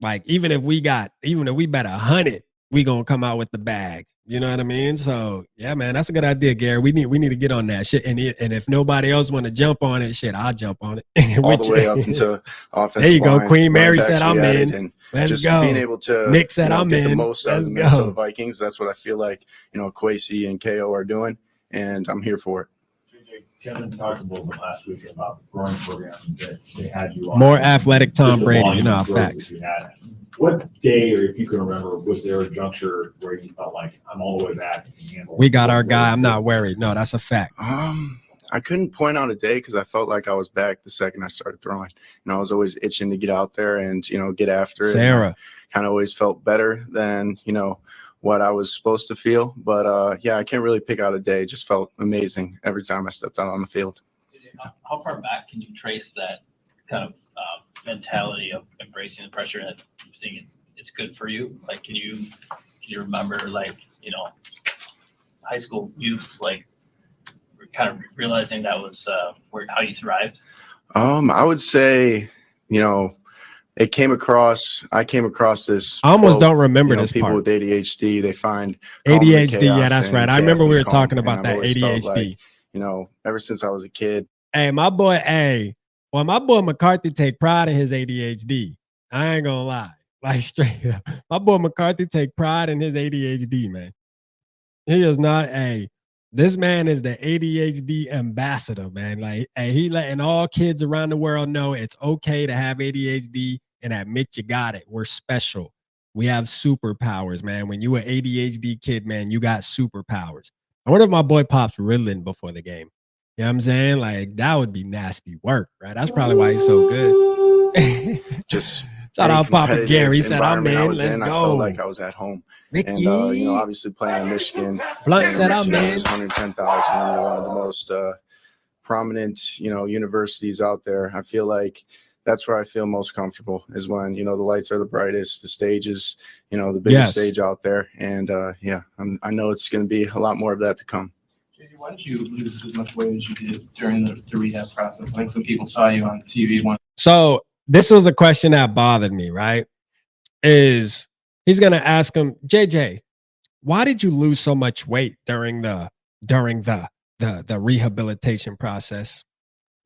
like, even if we bet 100, we going to come out with the bag. You know what I mean? So, yeah, man, that's a good idea, Gary. We need to get on that shit. And if nobody else want to jump on it, shit, I'll jump on it. All the way up into offensive. There you go. line, Queen Mary said I'm in. And Let's just go. being able to Nick said I'm get in. the most out of the Let's Minnesota go. Vikings. That's what I feel like, you know, Kwesi and KO are doing, and I'm here for it. Kevin talked a little bit last week about the growing program that they had you on. More athletic Tom Just the Brady, volume you know, of growth facts. that you had. What day, or if you can remember, was there a juncture where you felt like I'm all the way back? We got our guy. I'm not worried. No, that's a fact. I couldn't point out a day because I felt like I was back the second I started throwing. You know, I was always itching to get out there and, you know, get after it. Sarah kind of always felt better than, you know, what I was supposed to feel. But yeah, I can't really pick out a day. It just felt amazing every time I stepped out on the field. How far back can you trace that kind of mentality of embracing the pressure and seeing it's good for you? Like, can you remember, like, you know, high school youth, like kind of realizing that was how you thrived? I would say, you know, I came across this. I almost quote, don't remember you know, this people part. with ADHD, they find calm in ADHD, yeah, chaos that's and right. I chaos remember in we were calm. talking And about I've that always felt ADHD. like, you know, ever since I was a kid. Hey, my boy McCarthy take pride in his ADHD. I ain't gonna lie. Like straight up. My boy McCarthy take pride in his ADHD, man. He is not this man is the ADHD ambassador, man. Like, hey, he letting all kids around the world know it's okay to have ADHD and admit you got it. We're special. We have superpowers, man. When you an ADHD kid, man, you got superpowers. I wonder if my boy pops Ritalin before the game. You know what I'm saying? Like, that would be nasty work, right? That's probably why he's so good. Just shout out Papa competitive Gary. He said, I'm environment I in. was Let's in, go. I felt like I was at home. Ricky. And, you know, obviously playing in Michigan. Blunt said, I'm Michigan in. is 110,000, and one of the most prominent, you know, universities out there. I feel like that's where I feel most comfortable is when, you know, the lights are the brightest, the stage is, you know, the biggest stage out there. And yeah, I know it's going to be a lot more of that to come. JJ, why did you lose as much weight as you did during the rehab process? I think some people saw you on TV once. So this was a question that bothered me, right? Is he's gonna ask him, JJ, why did you lose so much weight during the rehabilitation process?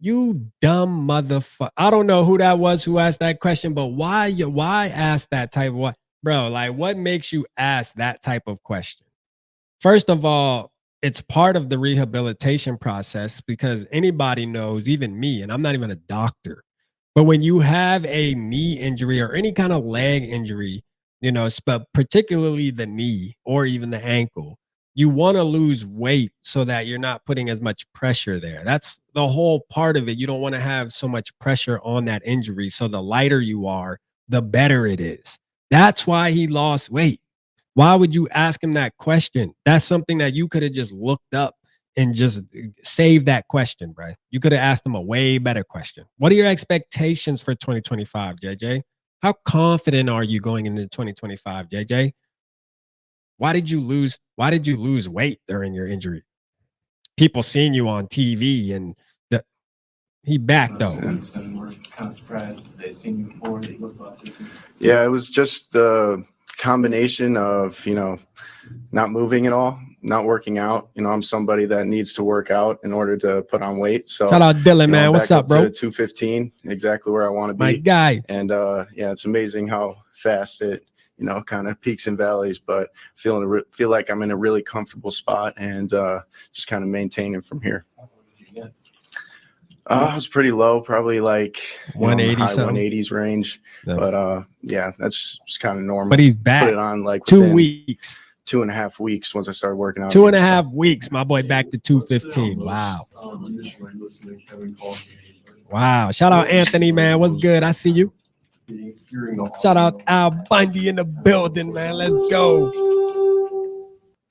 You dumb motherfucker. I don't know who that was who asked that question, but why ask that type of what? Bro, like what makes you ask that type of question? First of all, it's part of the rehabilitation process because anybody knows, even me, and I'm not even a doctor, but when you have a knee injury or any kind of leg injury, you know, particularly the knee or even the ankle, you want to lose weight so that you're not putting as much pressure there. That's the whole part of it. You don't want to have so much pressure on that injury. So the lighter you are, the better it is. That's why he lost weight. Why would you ask him that question? That's something that you could have just looked up and just saved that question, bro. You could have asked him a way better question. What are your expectations for 2025, JJ? How confident are you going into 2025, JJ? Why did you lose weight during your injury? People seeing you on TV and he back though. And we're kind of surprised that they'd seen you before. They looked a lot different. Yeah, it was just the combination of, you know, not moving at all, not working out. You know, I'm somebody that needs to work out in order to put on weight. So shout out Dylan, man. What's up, bro? 215, exactly where I want to be. My guy. And yeah, it's amazing how fast it, you know, kind of peaks and valleys, but feel like I'm in a really comfortable spot and just kind of maintaining from here. I was pretty low, probably like 180, high 180s range. No. But yeah, that's just kind of normal. But he's back. Put it on like 2 weeks. 2.5 weeks once I started working out. 2.5 weeks. My boy back to 215. Wow. Wow. Shout out Anthony, man. What's good? I see you. Shout out Al Bundy in the building, man. Let's go.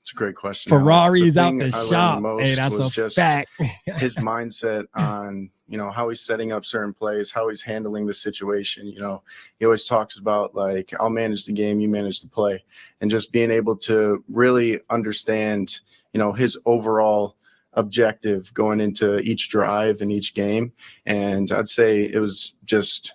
It's a great question. Ferrari's out the shop. Hey, that's a fact. His mindset on, you know, how he's setting up certain plays, how he's handling the situation. You know, he always talks about like, I'll manage the game, you manage the play, and just being able to really understand, you know, his overall objective going into each drive and each game. And I'd say it was just,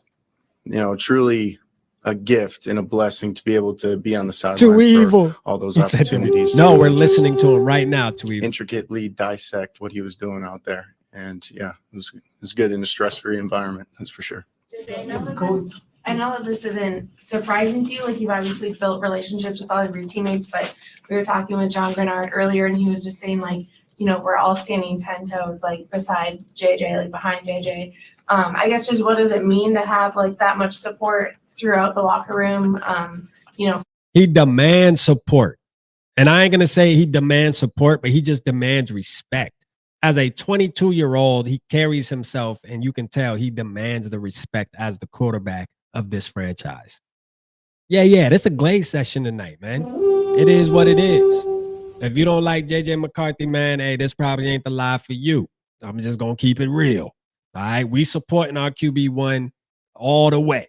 you know, truly a gift and a blessing to be able to be on the sidelines. Too evil. All those opportunities. No, we're listening to him right now. Too evil. Intricately dissect what he was doing out there, and yeah, it was good in a stress-free environment. That's for sure. I know that this isn't surprising to you. Like you've obviously built relationships with all of your teammates, but we were talking with John Grenard earlier, and he was just saying like, you know, we're all standing 10 toes, like beside JJ, like behind JJ. I guess just what does it mean to have like that much support throughout the locker room? You know, he demands support, and I ain't gonna say he demands support, but he just demands respect. As a 22-year-old, he carries himself, and you can tell he demands the respect as the quarterback of this franchise. Yeah, this is a Glaze session tonight, man. It is what it is. If you don't like JJ McCarthy, man, hey, this probably ain't the live for you. I'm just gonna keep it real. All right, we supporting our QB1 all the way.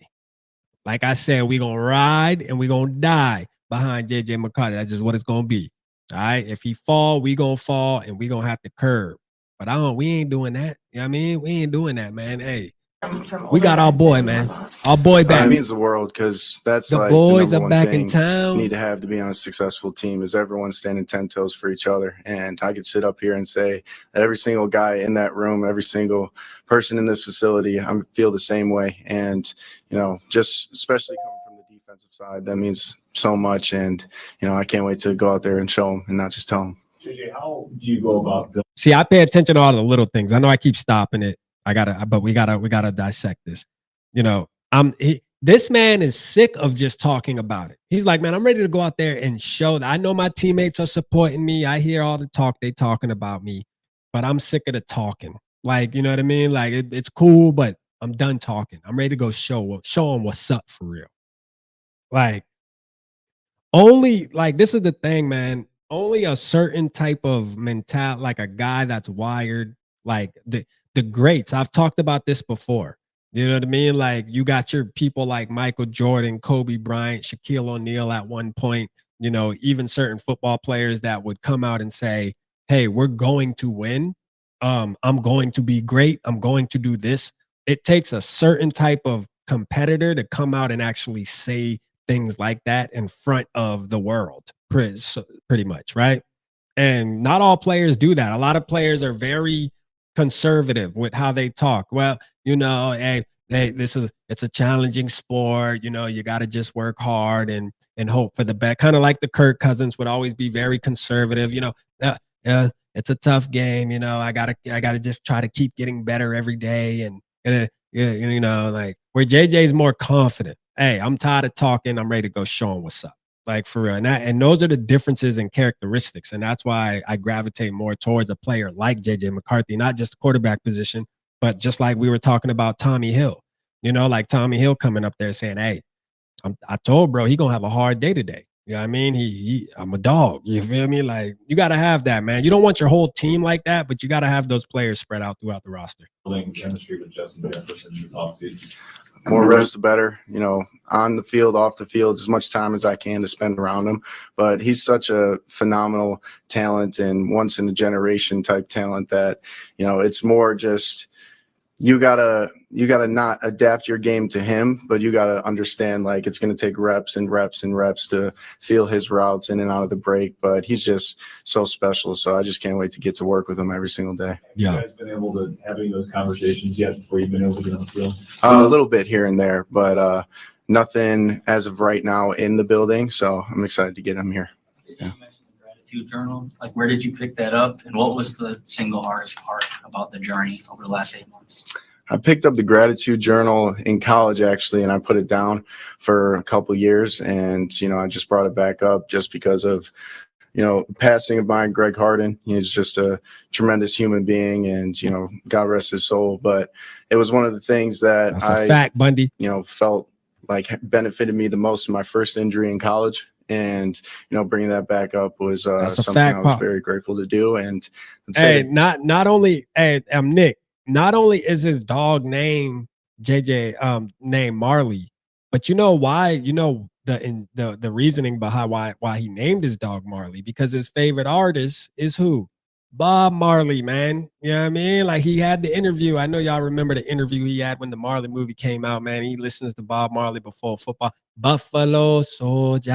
Like I said, we gonna ride and we gonna die behind JJ McCarthy. That's just what it's gonna be. All right. If he fall, we gonna fall and we gonna have to curb. But we ain't doing that. You know what I mean? We ain't doing that, man. Hey, from we got our boy, man. Our boy back. It means the world, because that's The like boys the are number one back thing in town. you need to have to be on a successful team is everyone standing 10 toes for each other. And I could sit up here and say that every single guy in that room, every single person in this facility, I feel the same way. And, just especially coming from the defensive side, that means so much. And, I can't wait to go out there and show them and not just tell them. JJ, how do you go about building? See, I pay attention to all the little things. I know I keep stopping it. But we gotta dissect this. This man is sick of just talking about it. He's like, man, I'm ready to go out there and show that I know my teammates are supporting me. I hear all the talk they talking about me, but I'm sick of the talking. Like, you know what I mean? Like it's cool, but I'm done talking. I'm ready to go show them what's up for real. Like, this is the thing, man. Only a certain type of mentality, like a guy that's wired, like the greats. I've talked about this before. You know what I mean? Like you got your people like Michael Jordan, Kobe Bryant, Shaquille O'Neal at one point, even certain football players that would come out and say, hey, we're going to win. I'm going to be great. I'm going to do this. It takes a certain type of competitor to come out and actually say things like that in front of the world, pretty much, right? And not all players do that. A lot of players are very conservative with how they talk. Well, hey, it's a challenging sport. You got to just work hard and hope for the best. Kind of like the Kirk Cousins would always be very conservative. It's a tough game. I gotta just try to keep getting better every day. And like where JJ's more confident. Hey, I'm tired of talking. I'm ready to go show him what's up. Like for real. And those are the differences in characteristics. And that's why I gravitate more towards a player like JJ McCarthy, not just the quarterback position, but just like we were talking about Tommy Hill, like Tommy Hill coming up there saying, hey, I told bro, he gonna have a hard day today. You know what I mean? I'm a dog. You feel me? Like you got to have that, man. You don't want your whole team like that, but you got to have those players spread out throughout the roster. Building chemistry with Justin Jefferson this offseason. More rest, the better, on the field, off the field, as much time as I can to spend around him. But he's such a phenomenal talent and once in a generation type talent that, it's more just you gotta not adapt your game to him, but you gotta understand like it's gonna take reps and reps and reps to feel his routes in and out of the break. But he's just so special. So I just can't wait to get to work with him every single day. Yeah. You guys been able to having those conversations yet before you've been able to get on the field? A little bit here and there, but nothing as of right now in the building. So I'm excited to get him here. Yeah. Gratitude journal. Like, where did you pick that up, and what was the single hardest part about the journey over the last 8 months? I picked up the gratitude journal in college, actually, and I put it down for a couple of years. And, I just brought it back up just because of, passing of mine, Greg Harden. He's just a tremendous human being and, God rest his soul. But it was one of the things that That's a fact, Bundy. Felt like benefited me the most in my first injury in college. And, bringing that back up was something I was very grateful to do. And hey, not only, I'm Nick. Not only is his dog name JJ named Marley, but you know why? The reasoning behind why he named his dog Marley, because his favorite artist is who? Bob Marley, man. You know what I mean? Like he had the interview. I know y'all remember the interview he had when the Marley movie came out, man. He listens to Bob Marley before football. Buffalo Soldier.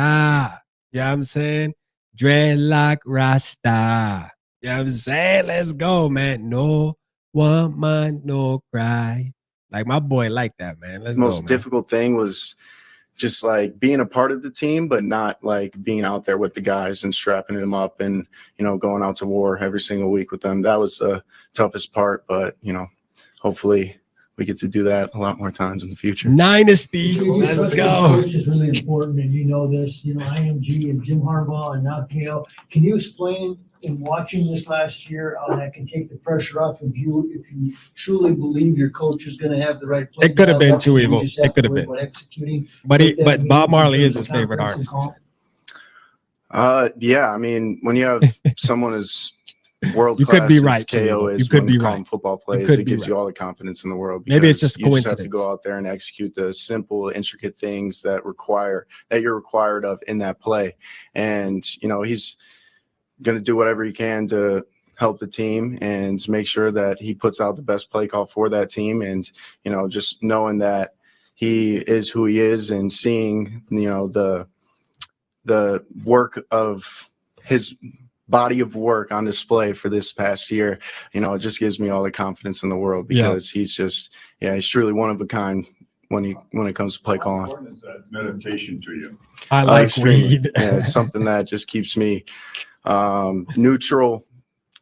You know what I'm saying? Dreadlock Rasta. You know what I'm saying? Let's go, man. No one man, no cry. Like my boy like that, man. Let's go, most difficult thing was just like being a part of the team, but not like being out there with the guys and strapping them up and, going out to war every single week with them. That was the toughest part, but, hopefully we get to do that a lot more times in the future. Dynasty, let's go. Which is really important, and this, IMG and Jim Harbaugh and now Kale. Can you explain in watching this last year how that can take the pressure off of you if you truly believe your coach is going to have the right play? It could have been too evil. It could have been. But Bob Marley is his favorite artist. Yeah, I mean, when you have someone as world you class could be right. KO is, you could when be calling right. football plays, it gives you all the confidence in the world. Maybe it's just you coincidence. Just have to go out there and execute the simple, intricate things that you're required of in that play. And he's going to do whatever he can to help the team and make sure that he puts out the best play call for that team. And, you know, just knowing that he is who he is and seeing, you know, the work of his body of work on display for this past year, you know, it just gives me all the confidence in the world because he's just, he's truly one of a kind when it comes to play calling. How important is that meditation to you? I like extremely. weed. Yeah, it's something that just keeps me neutral,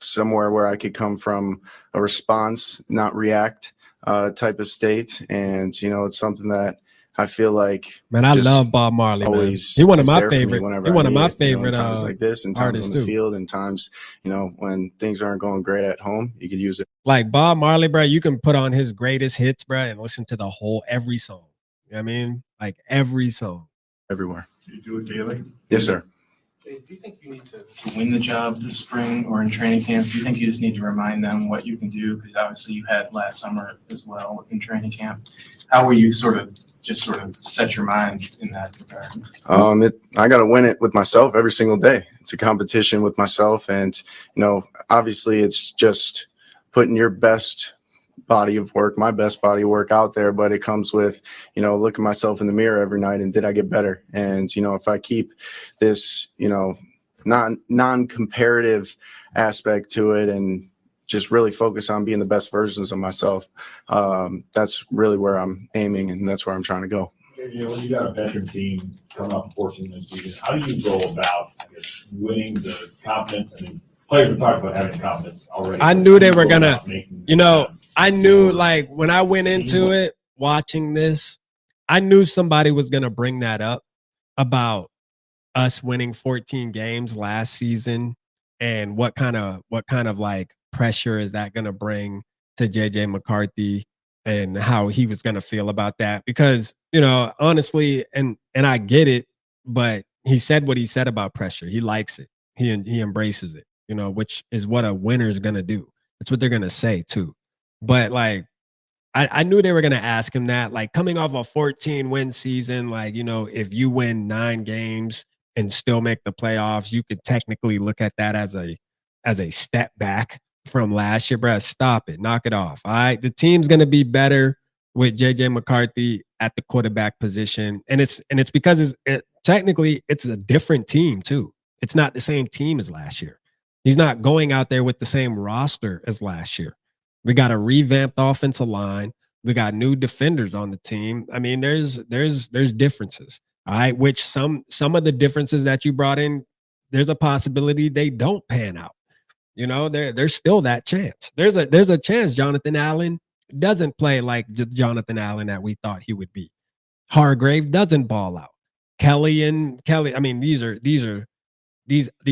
somewhere where I could come from a response, not react type of state. And, you know, it's something that I feel like, man, I love Bob Marley, man. always He one of is my there for me favorite. whenever He I one of need my it, you know, in favorite times like this and times artists on the too. field and times, you know, when things aren't going great at home, you could use it. Like Bob Marley, bro, you can put on his greatest hits, bro, and listen to the whole every song. You know what I mean? Like every song. Everywhere. You do it daily? Yes, sir. Do you think you need to win the job this spring or in training camp? Do you think you just need to remind them what you can do? Because obviously you had last summer as well in training camp. How will you sort of set your mind in that regard? I got to win it with myself every single day. It's a competition with myself. And, you know, obviously it's just putting your best body of work, my best body of work out there, but it comes with, you know, looking myself in the mirror every night and did I get better? And, you know, if I keep this, you know, non-comparative aspect to it and just really focus on being the best versions of myself, that's really where I'm aiming and that's where I'm trying to go. You know, when you got a veteran team coming off 14 this season, how do you go about, I guess, winning the confidence? I mean, players were talking about having confidence already. I knew they were gonna, you know, I knew like when I went into it watching this, I knew somebody was gonna bring that up about us winning 14 games last season and what kind of like pressure is that gonna bring to JJ McCarthy and how he was gonna feel about that. Because, you know, honestly, and I get it, but he said what he said about pressure. He likes it. He embraces it, you know, which is what a winner's gonna do. It's what they're gonna say too. But like, I knew they were gonna ask him that. Like coming off a 14-win season, like, you know, if you win 9 games and still make the playoffs, you could technically look at that as a step back from last year, bro. Stop it, knock it off. All right, the team's gonna be better with JJ McCarthy at the quarterback position, and it's because technically it's a different team too. It's not the same team as last year. He's not going out there with the same roster as last year. We got a revamped offensive line. We got new defenders on the team. I mean, there's differences. All right, which some of the differences that you brought in, there's a possibility they don't pan out. You know, there's still that chance. There's a chance Jonathan Allen doesn't play like the Jonathan Allen that we thought he would be. Hargrave doesn't ball out. Kelly, I mean, these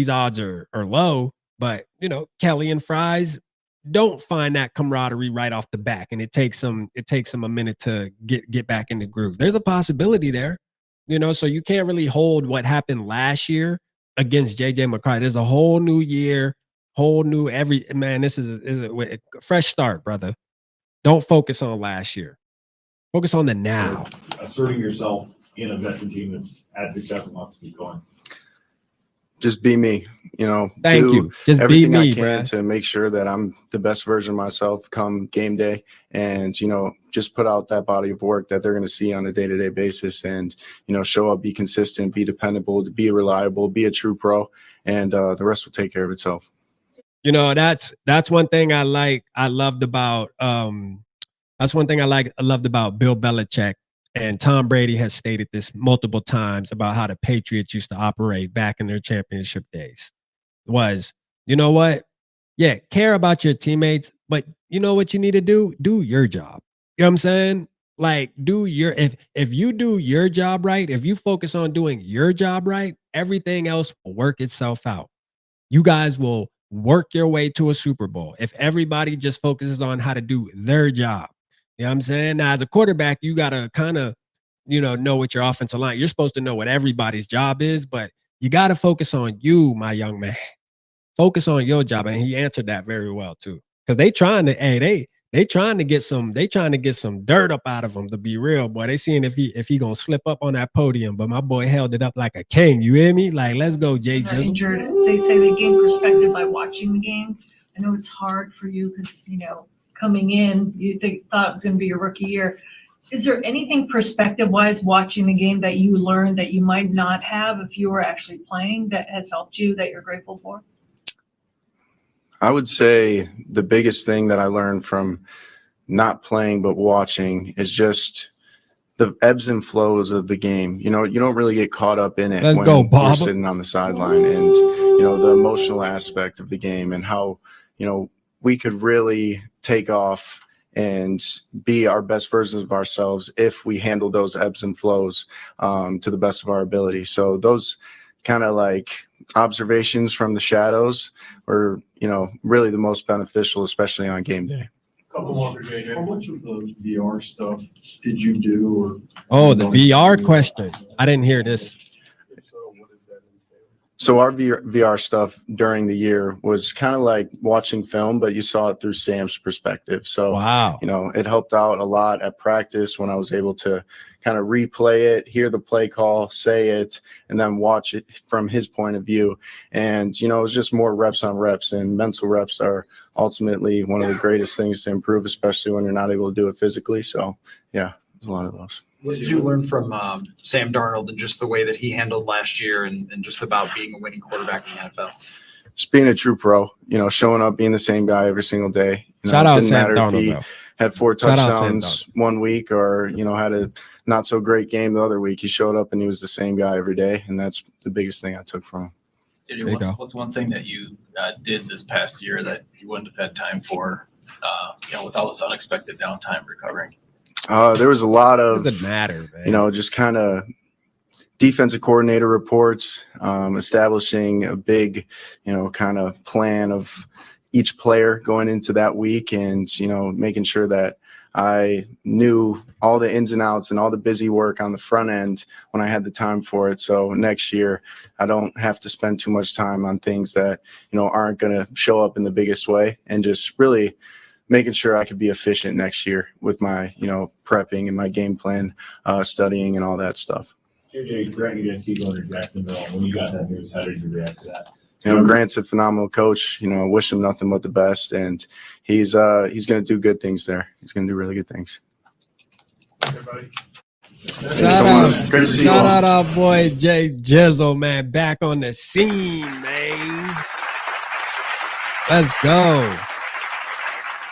odds are low, but you know, Kelly and Fries don't find that camaraderie right off the back, and it takes them a minute to get back in the groove. There's a possibility there, you know, so you can't really hold what happened last year against JJ McCarthy. There's a whole new year, whole new man. This is a fresh start, brother. Don't focus on last year. Focus on the now. Asserting yourself in a veteran team that's had success and wants to keep going. Just be me, you know. Thank you. Just everything be me, I can bruh. to make sure that I'm the best version of myself come game day, and you know, just put out that body of work that they're going to see on a day-to-day basis, and you know, show up, be consistent, be dependable, be reliable, be a true pro, and the rest will take care of itself. You know, that's one thing I loved about Bill Belichick. And Tom Brady has stated this multiple times about how the Patriots used to operate back in their championship days. Was, you know what? Yeah, care about your teammates, but you know what you need to do? Do your job. You know what I'm saying? Like, if you do your job right, if you focus on doing your job right, everything else will work itself out. You guys will work your way to a Super Bowl if everybody just focuses on how to do their job. You know what I'm saying? Now, as a quarterback, you got to kind of, you know what your offensive line, you're supposed to know what everybody's job is, but you got to focus on you, my young man. Focus on your job. And he answered that very well, too. Because they trying to get some dirt up out of him, to be real, boy. They seeing if he gonna slip up on that podium, but my boy held it up like a king. You hear me? Like, let's go, Jay Jizzle. Injured. They say they gain perspective by watching the game. I know it's hard for you because, coming in, thought it was going to be your rookie year. Is there anything perspective-wise watching the game that you learned that you might not have if you were actually playing that has helped you that you're grateful for? I would say the biggest thing that I learned from not playing but watching is just the ebbs and flows of the game. You don't really get caught up in it when you're sitting on the sideline, and the emotional aspect of the game and how we could really take off and be our best versions of ourselves if we handle those ebbs and flows to the best of our ability. So those kind of like observations from the shadows were, really the most beneficial, especially on game day. Couple more for JJ. How much of the VR stuff did you do? The VR question. I didn't hear this. So our VR stuff during the year was kind of like watching film, but you saw it through Sam's perspective. So, wow, it helped out a lot at practice when I was able to kind of replay it, hear the play call, say it, and then watch it from his point of view. And, it was just more reps on reps, and mental reps are ultimately one of the greatest things to improve, especially when you're not able to do it physically. So, yeah, there's a lot of those. What did you learn from Sam Darnold and just the way that he handled last year and just about being a winning quarterback in the NFL? Just being a true pro, showing up, being the same guy every single day. Shout out didn't Sam matter Darnold, if he bro. had 4 touchdowns one week or, had a not so great game the other week. He showed up and he was the same guy every day. And that's the biggest thing I took from him. What's one thing that you did this past year that you wouldn't have had time for, with all this unexpected downtime recovering? There was a lot of, doesn't matter, man. Just kind of defensive coordinator reports, establishing a big, kind of plan of each player going into that week and, making sure that I knew all the ins and outs and all the busy work on the front end when I had the time for it. So next year, I don't have to spend too much time on things that, aren't going to show up in the biggest way, and just really making sure I could be efficient next year with my, prepping and my game plan, studying and all that stuff. JJ, Grant, you guys keep going to Jacksonville. When you got that news, how did you react to that? Grant's a phenomenal coach. Wish him nothing but the best, and he's going to do good things there. He's going to do really good things. Shout out our boy Jay Jizzle, man, back on the scene, man. Let's go.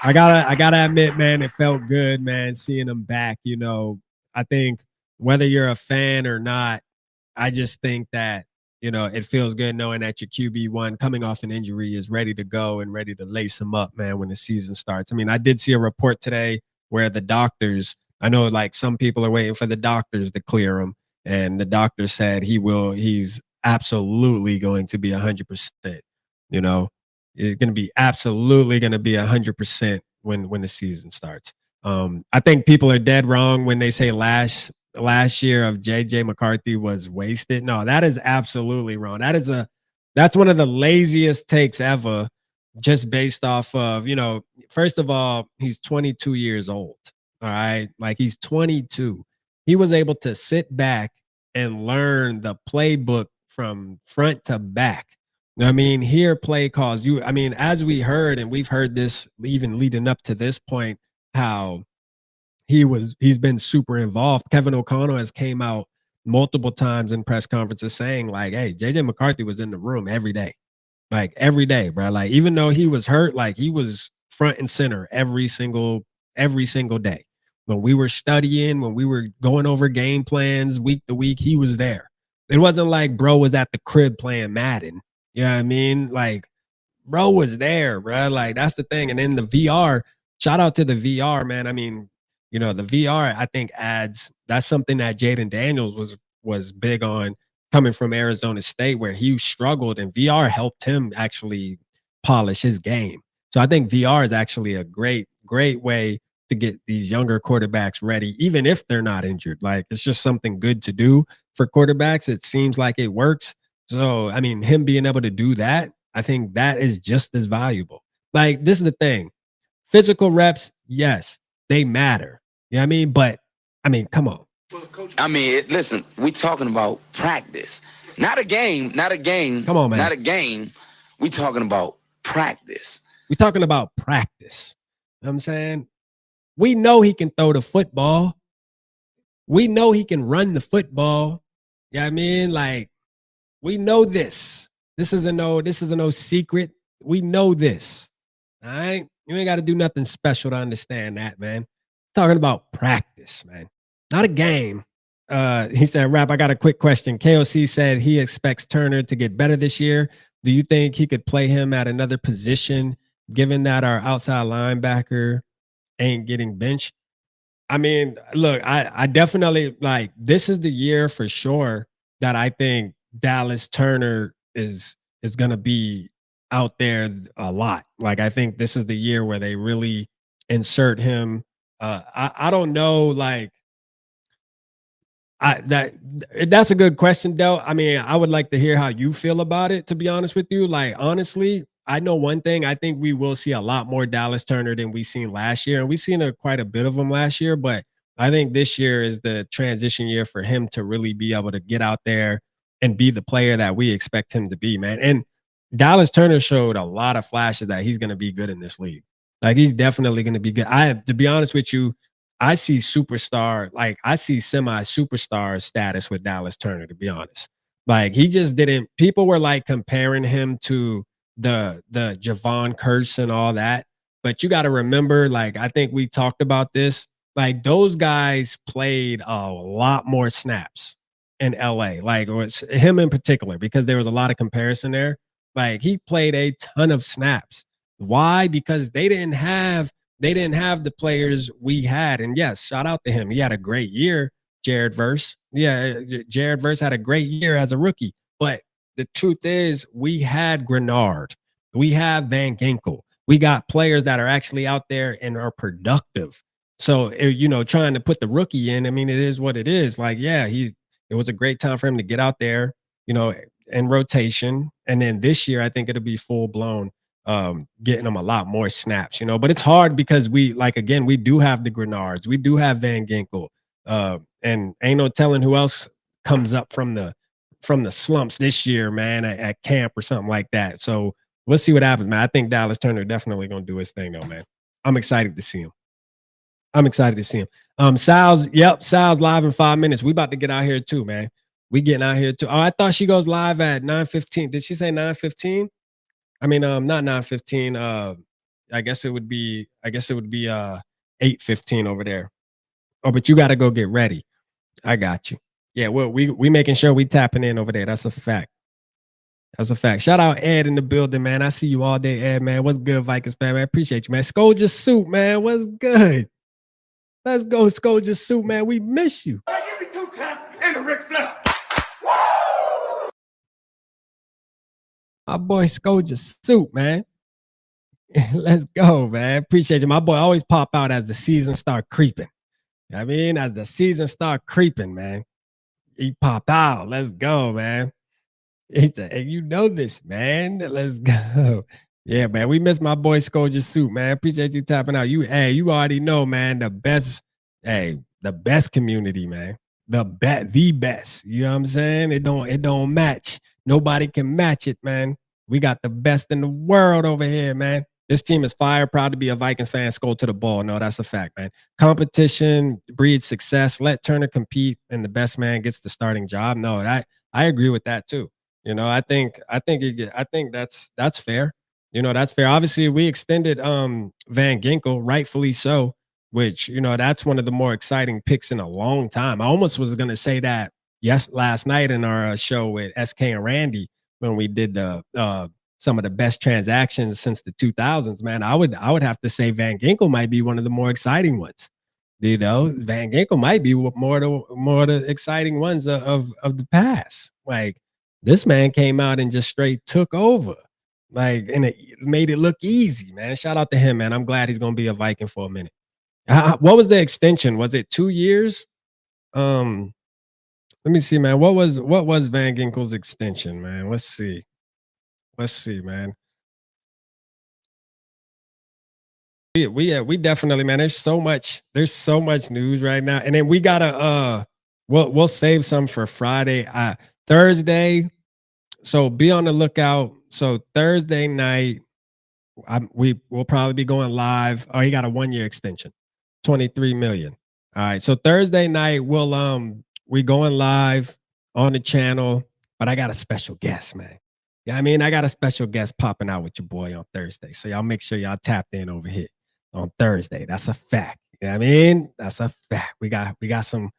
I gotta admit, man, it felt good, man, seeing him back. I think whether you're a fan or not, I just think that, it feels good knowing that your QB1 coming off an injury is ready to go and ready to lace him up, man, when the season starts. I mean, I did see a report today where the doctors, I know like some people are waiting for the doctors to clear him, and the doctor said he's absolutely going to be 100%, It's going to be absolutely going to be 100% when the season starts. I think people are dead wrong when they say last year of JJ McCarthy was wasted. No, that is absolutely wrong. That's one of the laziest takes ever, just based off of, first of all, he's 22 years old. All right. Like, he's 22. He was able to sit back and learn the playbook from front to back. I mean, hear play calls. As we heard, and we've heard this even leading up to this point, how he's been super involved. Kevin O'Connell has came out multiple times in press conferences saying like, hey, JJ McCarthy was in the room every day. Like every day, bro. Like, even though he was hurt, like he was front and center every single day. When we were studying, when we were going over game plans week to week, he was there. It wasn't like bro was at the crib playing Madden. You know what I mean? Like, bro was there, bro. Like, that's the thing. And then the VR, shout out to the VR, man. I mean, the VR, I think that's something that Jaden Daniels was big on, coming from Arizona State, where he struggled, and VR helped him actually polish his game. So I think VR is actually a great way to get these younger quarterbacks ready, even if they're not injured. Like, it's just something good to do for quarterbacks. It seems like it works. So, I mean, him being able to do that, I think that is just as valuable. Like, this is the thing. Physical reps, yes, they matter. You know what I mean? But, I mean, come on. Listen, we talking about practice. Not a game. Come on, man. Not a game. We talking about practice. We're talking about practice. You know what I'm saying? We know he can throw the football. We know he can run the football. You know what I mean? Like, we know this. This isn't no secret. We know this. All right? You ain't got to do nothing special to understand that, man. Talking about practice, man. Not a game. He said, Rap, I got a quick question. KOC said he expects Turner to get better this year. Do you think he could play him at another position, given that our outside linebacker ain't getting benched? I mean, look, I definitely like this is the year for sure that I think Dallas Turner is gonna be out there a lot. Like I think this is the year where they really insert him. I don't know, like that's a good question, though. I mean, I would like to hear how you feel about it, to be honest with you. Like, honestly, I know one thing. I think we will see a lot more Dallas Turner than we seen last year. And we've seen quite a bit of him last year, but I think this year is the transition year for him to really be able to get out there and be the player that we expect him to be, man. And Dallas Turner showed a lot of flashes that he's going to be good in this league. Like, he's definitely going to be good. To be honest with you, I see superstar, like I see semi-superstar status with Dallas Turner, to be honest. Like he just didn't, people were like comparing him to the Javon Curse and all that. But you got to remember, like, I think we talked about this. Like those guys played a lot more snaps in LA, like, or it's him in particular, because there was a lot of comparison there. Like he played a ton of snaps. Why? Because they didn't have the players we had. And yes, shout out to him. He had a great year, Jared Verse. Yeah, Jared Verse had a great year as a rookie. But the truth is, we had Grenard. We have Van Ginkle. We got players that are actually out there and are productive. So, trying to put the rookie in, I mean, it is what it is. Like, yeah, it was a great time for him to get out there, in rotation. And then this year, I think it'll be full blown getting them a lot more snaps, but it's hard because we do have the Grenards, we do have Van Ginkle, and ain't no telling who else comes up from the slumps this year, man, at camp or something like that. So we'll see what happens, man. I think Dallas Turner definitely gonna do his thing though, man. I'm excited to see him. Sal's live in 5 minutes. We about to get out here too, man. We getting out here too. Oh, I thought she goes live at 9:15. Did she say 9:15? I mean, not 9:15. I guess it would be 8:15 over there. Oh, but you got to go get ready. I got you. Yeah, well, we making sure we tapping in over there. That's a fact. Shout out Ed in the building, man. I see you all day, Ed, man. What's good, Vikings fan, man? Appreciate you, man. Skolja Suit, man. What's good? Let's go, Skolja Suit, man. We miss you. Give me 2 claps and a Ric Flair. My boy Skolja Suit, man. Let's go, man. Appreciate you. My boy always pop out as the season start creeping. I mean, as the season start creeping, man. He pop out. Let's go, man. He said, hey, you know this, man. Let's go. Yeah, man. We miss my boy Skolja Suit, man. Appreciate you tapping out. You already know, man. The best community, man. The best. You know what I'm saying? It don't match. Nobody can match it, man. We got the best in the world over here, man. This team is fire. Proud to be a Vikings fan. Skol to the ball. No, that's a fact, man. Competition breeds success. Let Turner compete, and the best man gets the starting job. No, I agree with that too. I think that's fair. That's fair. Obviously, we extended Van Ginkle, rightfully so, which that's one of the more exciting picks in a long time. I almost was gonna say that last night in our show with SK and Randy when we did the some of the best transactions since the 2000s, man. I would have to say Van Ginkle might be one of the more exciting ones. Van Ginkle might be more the exciting ones of the past. Like this man came out and just straight took over, like, and it made it look easy, man. Shout out to him, man. I'm glad he's gonna be a Viking for a minute. What was the extension? Was it 2 years? Let me see, man. What was Van Ginkle's extension, man? Let's see, man. We definitely, man. There's so much news right now, and then we gotta we'll save some for Friday, Thursday. So be on the lookout. So Thursday night, we will probably be going live. Oh, he got a 1-year extension, 23 million. All right. So Thursday night we going live on the channel, but I got a special guest, man. Yeah, I mean, I got a special guest popping out with your boy on Thursday. So y'all make sure y'all tapped in over here on Thursday. That's a fact. You know what I mean? That's a fact. We got some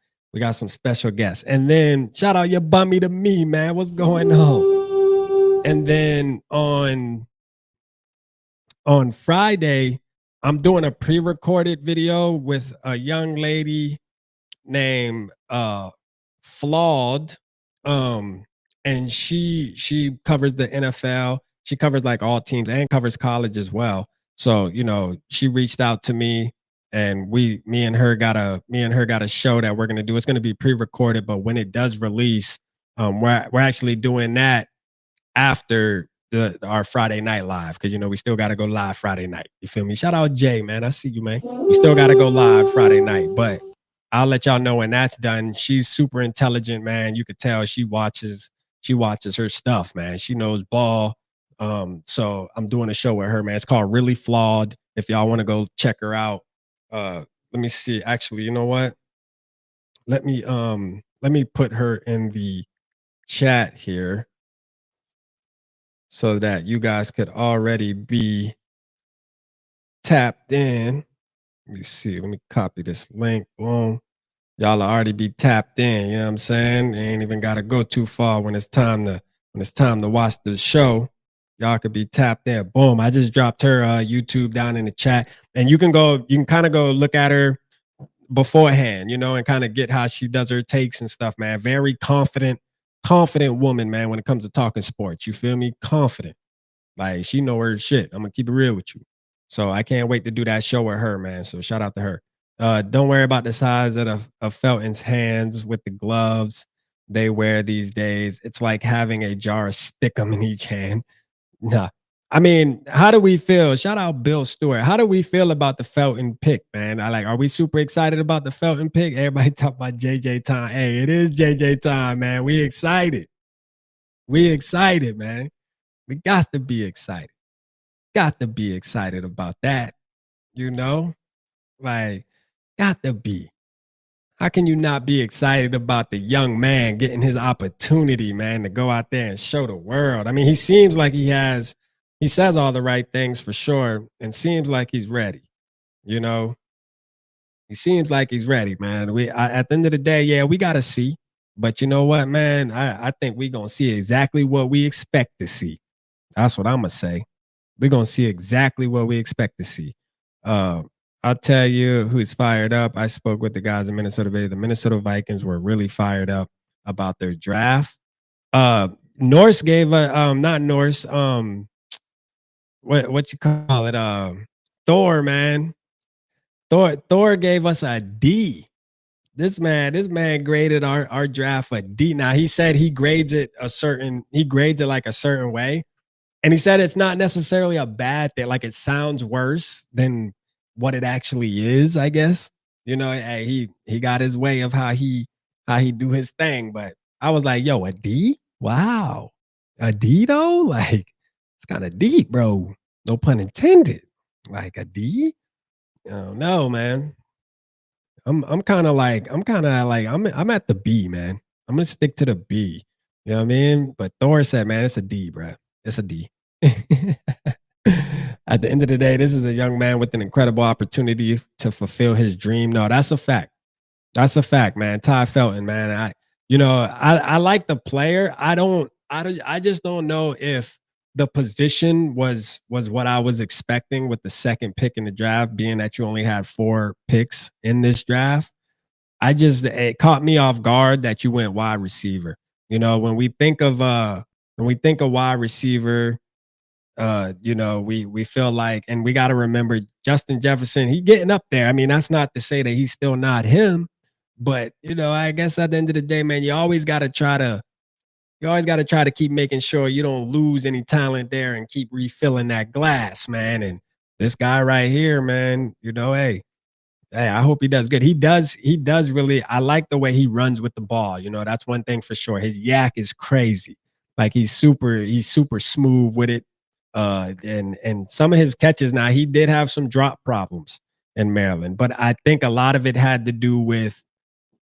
special guests. And then shout out your bummy to me, man. What's going on? And then on Friday, I'm doing a pre-recorded video with a young lady named Flawed. And she covers the NFL. She covers like all teams and covers college as well. So, you know, she reached out to me and me and her got a show that we're gonna do. It's gonna be pre-recorded, but when it does release, we're actually doing that after our Friday night live, because you know we still got to go live Friday night. You feel me? Shout out Jay, man. I see you, man. We still got to go live Friday night, but I'll let y'all know when that's done. She's super intelligent, man. You could tell she watches her stuff, man. She knows ball. So I'm doing a show with her, man. It's called Really Flawed. If y'all want to go check her out, let me see. Actually, you know what? Let me put her in the chat here, so that you guys could already be tapped in. Let me see. Let me copy this link. Boom. Y'all already be tapped in. You know what I'm saying? You ain't even got to go too far when it's time to watch the show. Y'all could be tapped in. Boom. I just dropped her YouTube down in the chat. And you can kind of go look at her beforehand, you know, and kind of get how she does her takes and stuff, man. Very confident woman, man, when it comes to talking sports. You feel me? Confident. Like, she know her shit. I'm gonna keep it real with you. So I can't wait to do that show with her, man. So shout out to her. Don't worry about the size of Felton's hands with the gloves they wear these days. It's like having a jar of Stickum in each hand. Nah. I mean, how do we feel? Shout out Bill Stewart. How do we feel about the Felton pick, man? Are we super excited about the Felton pick? Everybody talk about JJ time. Hey, it is JJ time, man. We excited. We excited, man. We got to be excited. Got to be excited about that. You know? Like, got to be. How can you not be excited about the young man getting his opportunity, man, to go out there and show the world? I mean, he seems like he says all the right things for sure, and seems like he's ready. You know, he seems like he's ready, man. At the end of the day, yeah, we got to see. But you know what, man? I think we're going to see exactly what we expect to see. That's what I'm going to say. We're going to see exactly what we expect to see. I'll tell you who's fired up. I spoke with the guys in Minnesota Bay. The Minnesota Vikings were really fired up about their draft. Norse gave not Norse, what you call it? Thor, man. Thor gave us a D. This man graded our draft a D. Now he said he grades it like a certain way. And he said it's not necessarily a bad thing. Like, it sounds worse than what it actually is, I guess. You know, hey, he got his way of how he do his thing. But I was like, yo, a D? Wow. A D though? Like, it's kind of deep, bro. No pun intended. Like, a D? I don't know, man. I'm at the B, man. I'm gonna stick to the B. You know what I mean? But Thor said, man, it's a D, bro. It's a D. At the end of the day, this is a young man with an incredible opportunity to fulfill his dream. No, that's a fact. That's a fact, man. Ty Felton, man. I like the player. I just don't know if the position was what I was expecting with the second pick in the draft, being that you only had 4 picks in this draft. It caught me off guard that you went wide receiver. You know, when we think of wide receiver, you know, we feel like, and we got to remember Justin Jefferson, he getting up there. I mean, that's not to say that he's still not him, but you know, I guess at the end of the day, man, you always got to try to keep making sure you don't lose any talent there and keep refilling that glass, man. And this guy right here, man, you know, hey, I hope he does good. He does really. I like the way he runs with the ball. You know, that's one thing for sure. His yak is crazy. Like, he's super smooth with it. And some of his catches, now he did have some drop problems in Maryland, but I think a lot of it had to do with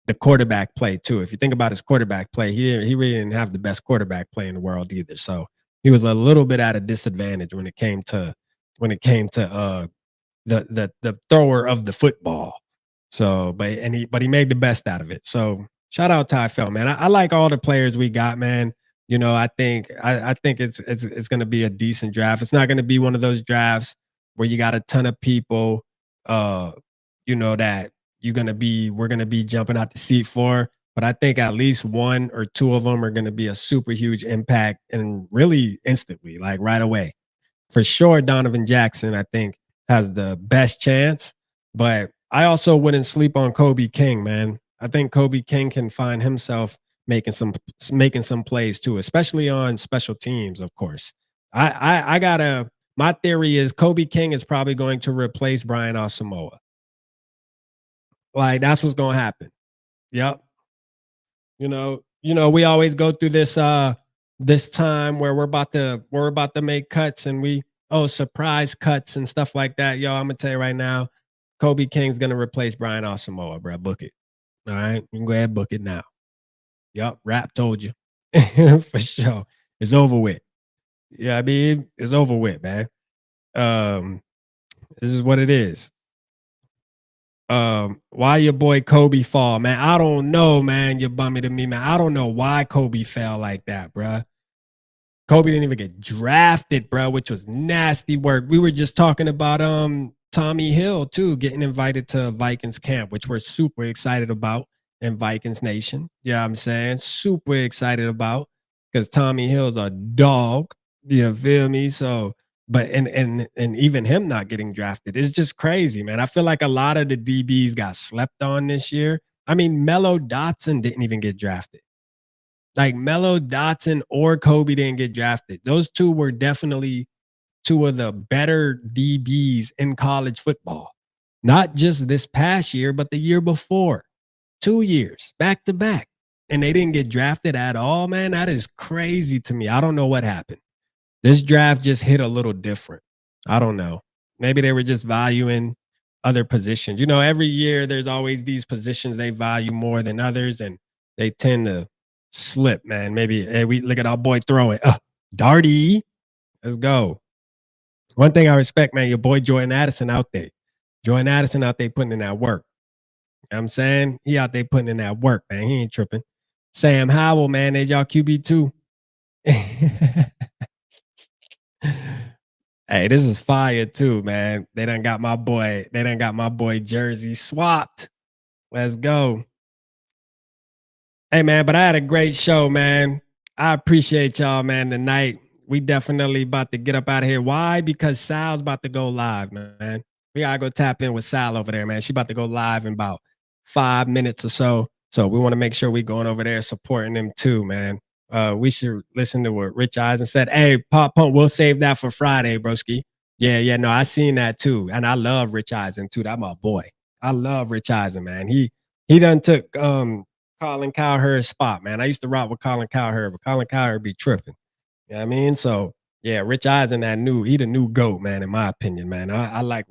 the quarterback play too. If you think about his quarterback play, he really didn't have the best quarterback play in the world either. So he was a little bit at a disadvantage when it came to the thrower of the football. So, but he made the best out of it. So shout out Ty Felt, man. I like all the players we got, man. You know, I think it's going to be a decent draft. It's not going to be one of those drafts where you got a ton of people, you know, that we're going to be jumping out the seat for. But I think at least one or two of them are going to be a super huge impact and really instantly, like right away. For sure, Donovan Jackson, I think, has the best chance. But I also wouldn't sleep on Kobe King, man. I think Kobe King can find himself making some plays too, especially on special teams, of course. My theory is Kobe King is probably going to replace Brian Asamoah. Like, that's what's going to happen. Yep. You know, we always go through this time where we're about to make cuts and surprise cuts and stuff like that. Yo, I'm gonna tell you right now, Kobe King's gonna replace Brian Asamoah, bro. Book it. All right, you can go ahead and book it now. Yup, Rap told you. For sure. It's over with. Yeah, I mean, it's over with, man. This is what it is. Why your boy Kobe fall, man? I don't know, man. You're bumming to me, man. I don't know why Kobe fell like that, bruh. Kobe didn't even get drafted, bro, which was nasty work. We were just talking about Tommy Hill too, getting invited to Vikings camp, which we're super excited about in Vikings Nation. Yeah, I'm saying super excited about because Tommy Hill's a dog. You feel me? So, but and even him not getting drafted is just crazy, man. I feel like a lot of the DBs got slept on this year. I mean, Mello Dotson didn't even get drafted. Like Mello Dotson or Kobe didn't get drafted. Those two were definitely two of the better DBs in college football. Not just this past year, but the year before. 2 years, back to back. And they didn't get drafted at all, man. That is crazy to me. I don't know what happened. This draft just hit a little different. I don't know. Maybe they were just valuing other positions. You know, every year there's always these positions they value more than others, and they tend to slip, man. Maybe, hey, we look at our boy throwing. Darty. Let's go. One thing I respect, man, your boy Jordan Addison out there. Jordan Addison out there putting in that work. You know what I'm saying? He out there putting in that work, man. He ain't tripping. Sam Howell, man, is y'all QB too. Hey, this is fire too, man. They done got my boy jersey swapped. Let's go. Hey, man, but I had a great show, man. I appreciate y'all, man, tonight. We definitely about to get up out of here. Why? Because Sal's about to go live, man. We got to go tap in with Sal over there, man. She about to go live in about 5 minutes or so. So we want to make sure we going over there supporting them too, man. We should listen to what Rich Eisen said. Hey, Pop Pump, we'll save that for Friday, broski. Yeah, no, I seen that too. And I love Rich Eisen too. That's my boy. I love Rich Eisen, man. He done took Colin Cowherd's spot, man. I used to rock with Colin Cowherd, but Colin Cowherd be tripping. You know what I mean? So yeah, Rich Eisen, he the new GOAT, man, in my opinion, man. I like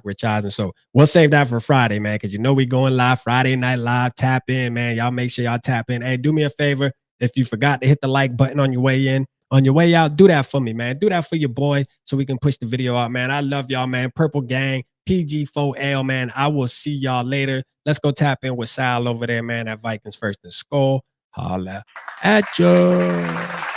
Rich Eisen. So we'll save that for Friday, man, because you know we going live Friday night live. Tap in, man. Y'all make sure y'all tap in. Hey, do me a favor. If you forgot to hit the like button on your way in, on your way out, do that for me, man. Do that for your boy so we can push the video out, man. I love y'all, man. Purple Gang, PG4L, man. I will see y'all later. Let's go tap in with Sal over there, man, at Vikings First and Skol. Holla at ya.